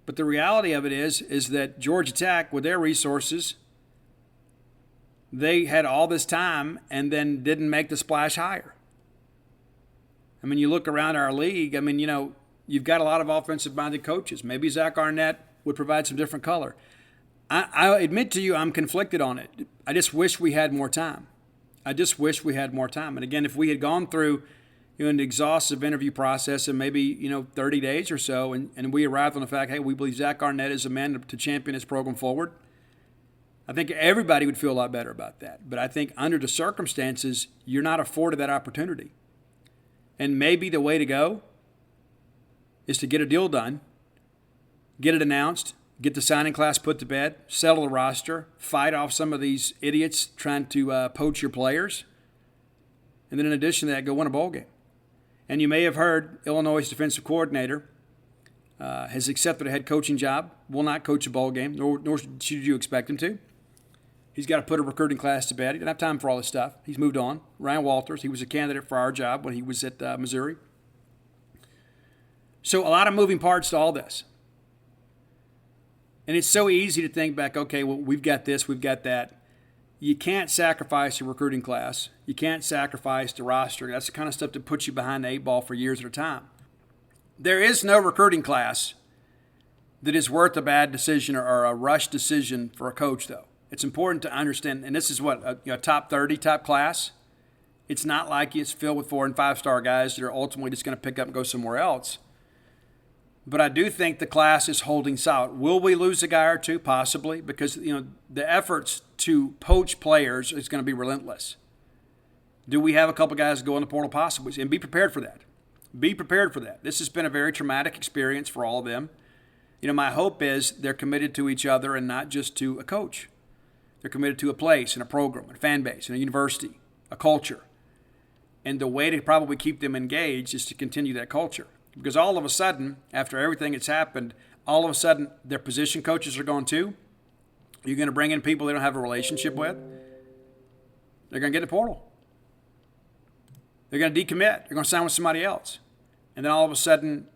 But the reality of it is that Georgia Tech, with their resources, they had all this time and then didn't make the splash higher. You look around our league, you've got a lot of offensive-minded coaches. Maybe Zach Arnett would provide some different color. I admit to you I'm conflicted on it. I just wish we had more time. And again, if we had gone through an exhaustive interview process in maybe 30 days or so, and we arrived on the fact, hey, we believe Zach Arnett is a man to champion his program forward, I think everybody would feel a lot better about that. But I think under the circumstances, you're not afforded that opportunity. And maybe the way to go is to get a deal done, get it announced, get the signing class put to bed, settle the roster, fight off some of these idiots trying to poach your players, and then in addition to that, go win a bowl game. And you may have heard Illinois' defensive coordinator has accepted a head coaching job, will not coach a bowl game, nor should you expect him to. He's got to put a recruiting class to bed. He doesn't have time for all this stuff. He's moved on. Ryan Walters, he was a candidate for our job when he was at Missouri. So a lot of moving parts to all this. And it's so easy to think back, okay, well, we've got this, we've got that. You can't sacrifice a recruiting class. You can't sacrifice the roster. That's the kind of stuff that puts you behind the 8 ball for years at a time. There is no recruiting class that is worth a bad decision or a rush decision for a coach, though. It's important to understand, and this is what, a top 30 type class. It's not like it's filled with 4- and 5-star guys that are ultimately just going to pick up and go somewhere else. But I do think the class is holding solid. Will we lose a guy or two? Possibly, because the efforts to poach players is going to be relentless. Do we have a couple guys go in the portal? Possibly, and be prepared for that. Be prepared for that. This has been a very traumatic experience for all of them. My hope is they're committed to each other and not just to a coach. They're committed to a place and a program, and a fan base, and a university, a culture. And the way to probably keep them engaged is to continue that culture. Because all of a sudden, after everything that's happened, all of a sudden their position coaches are going too. You're going to bring in people they don't have a relationship with. They're going to get in the portal. They're going to decommit. They're going to sign with somebody else. And then all of a sudden,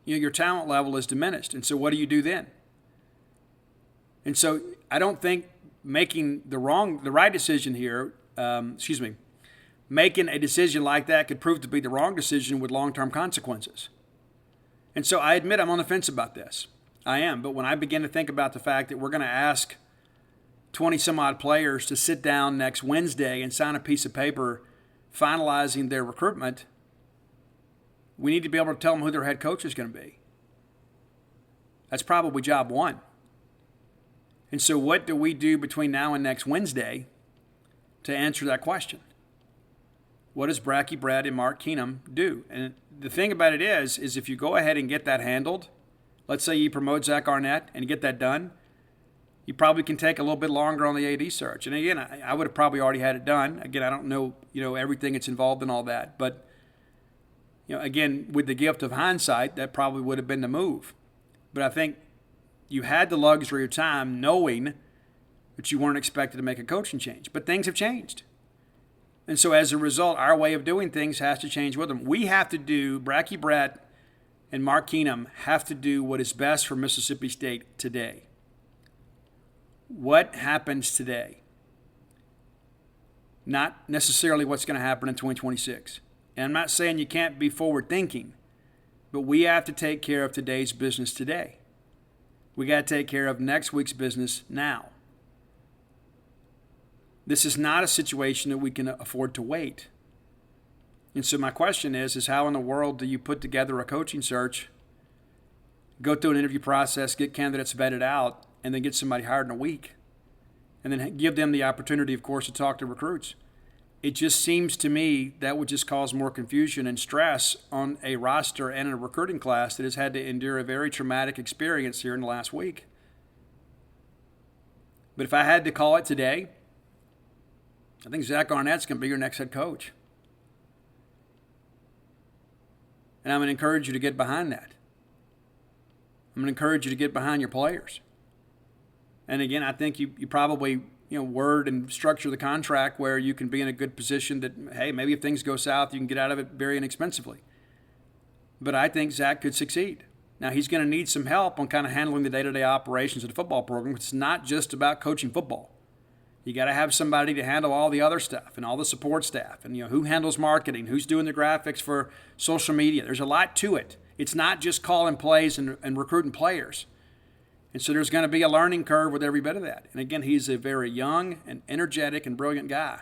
your talent level is diminished. And so what do you do then? And so I don't think making the right decision here, making a decision like that could prove to be the wrong decision with long-term consequences. And so I admit I'm on the fence about this. I am. But when I begin to think about the fact that we're going to ask 20-some-odd players to sit down next Wednesday and sign a piece of paper finalizing their recruitment, we need to be able to tell them who their head coach is going to be. That's probably job one. And so what do we do between now and next Wednesday to answer that question? What does Bracky Brett and Mark Keenum do? And the thing about it is if you go ahead and get that handled, let's say you promote Zach Arnett and get that done, you probably can take a little bit longer on the AD search. And again, I would have probably already had it done. Again, I don't know, everything that's involved in all that. But, again, with the gift of hindsight, that probably would have been the move. But I think you had the luxury of time knowing that you weren't expected to make a coaching change. But things have changed. And so as a result, our way of doing things has to change with them. We have to do, Bracky Brett and Mark Keenum have to do what is best for Mississippi State today. What happens today? Not necessarily what's going to happen in 2026. And I'm not saying you can't be forward thinking, but we have to take care of today's business today. We got to take care of next week's business now. This is not a situation that we can afford to wait. And so my question is how in the world do you put together a coaching search, go through an interview process, get candidates vetted out, and then get somebody hired in a week? And then give them the opportunity, of course, to talk to recruits. It just seems to me that would just cause more confusion and stress on a roster and a recruiting class that has had to endure a very traumatic experience here in the last week. But if I had to call it today, I think Zach Arnett's going to be your next head coach. And I'm going to encourage you to get behind that. I'm going to encourage you to get behind your players. And again, I think you probably word and structure the contract where you can be in a good position that, hey, maybe if things go south, you can get out of it very inexpensively. But I think Zach could succeed. Now, he's going to need some help on kind of handling the day-to-day operations of the football program. It's not just about coaching football. You got to have somebody to handle all the other stuff and all the support staff and who handles marketing, who's doing the graphics for social media. There's a lot to it. It's not just calling plays and recruiting players. And so there's going to be a learning curve with every bit of that. And again, he's a very young and energetic and brilliant guy.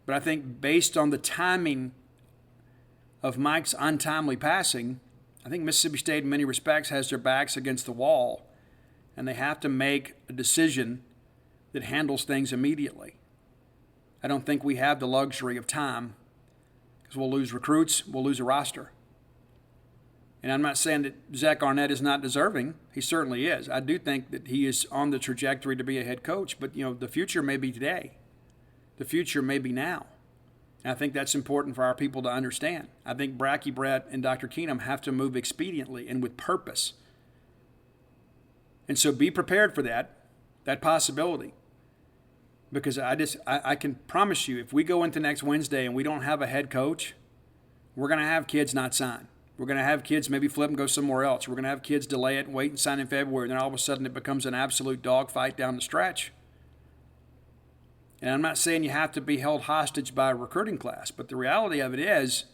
But I think based on the timing of Mike's untimely passing, I think Mississippi State in many respects has their backs against the wall, and they have to make a decision that handles things immediately. I don't think we have the luxury of time because we'll lose recruits, we'll lose a roster. And I'm not saying that Zach Arnett is not deserving. He certainly is. I do think that he is on the trajectory to be a head coach, but the future may be today. The future may be now. And I think that's important for our people to understand. I think Bracky Brett and Dr. Keenum have to move expediently and with purpose. And so be prepared for that possibility. Because I can promise you, if we go into next Wednesday and we don't have a head coach, we're going to have kids not sign. We're going to have kids maybe flip and go somewhere else. We're going to have kids delay it and wait and sign in February. And then all of a sudden it becomes an absolute dogfight down the stretch. And I'm not saying you have to be held hostage by a recruiting class, but the reality of it is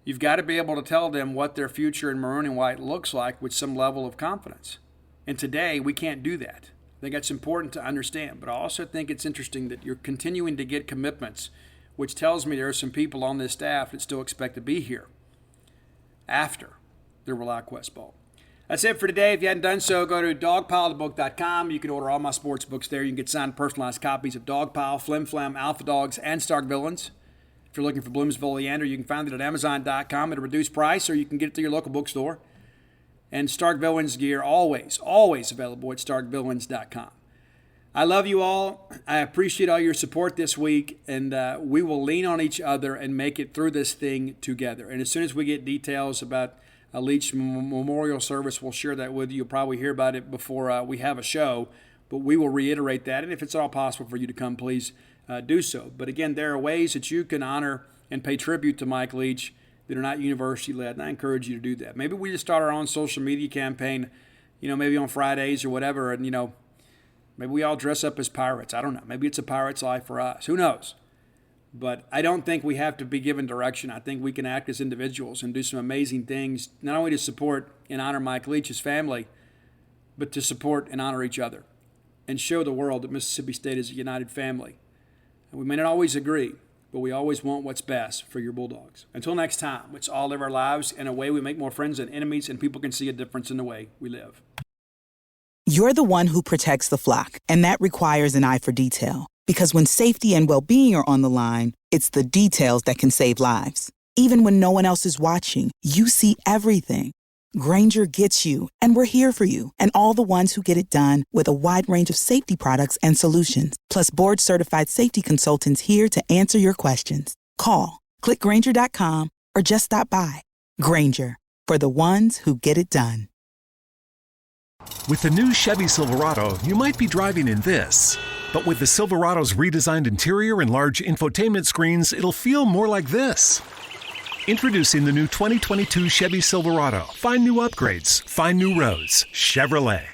you've got to be able to tell them what their future in maroon and white looks like with some level of confidence. And today we can't do that. I think that's important to understand. But I also think it's interesting that you're continuing to get commitments, which tells me there are some people on this staff that still expect to be here after the ReliaQuest Bowl. That's it for today. If you hadn't done so, go to dogpilethebook.com. You can order all my sports books there. You can get signed personalized copies of Dogpile, Flim Flam, Alpha Dogs, and Stark Villains. If you're looking for Bloomsville Leander, you can find it at Amazon.com at a reduced price, or you can get it through your local bookstore. And Stark Villains gear always available at starkvillains.com. I love you all. I appreciate all your support this week, and we will lean on each other and make it through this thing together. And as soon as we get details about a Leach memorial service, we'll share that with you. You'll probably hear about it before we have a show, but we will reiterate that. And if it's at all possible for you to come, please do so. But again, there are ways that you can honor and pay tribute to Mike Leach that are not university-led, and I encourage you to do that. Maybe we just start our own social media campaign, maybe on Fridays or whatever, and, maybe we all dress up as pirates. I don't know. Maybe it's a pirate's life for us. Who knows? But I don't think we have to be given direction. I think we can act as individuals and do some amazing things, not only to support and honor Mike Leach's family, but to support and honor each other and show the world that Mississippi State is a united family. And we may not always agree, but we always want what's best for your Bulldogs. Until next time, let's all live our lives in a way we make more friends than enemies, and people can see a difference in the way we live. You're the one who protects the flock, and that requires an eye for detail. Because when safety and well-being are on the line, it's the details that can save lives. Even when no one else is watching, you see everything. Grainger gets you, and we're here for you, and all the ones who get it done with a wide range of safety products and solutions, plus board-certified safety consultants here to answer your questions. Call, click Grainger.com, or just stop by. Grainger, for the ones who get it done. With the new Chevy Silverado, you might be driving in this. But with the Silverado's redesigned interior and large infotainment screens, it'll feel more like this. Introducing the new 2022 Chevy Silverado. Find new upgrades. Find new roads. Chevrolet.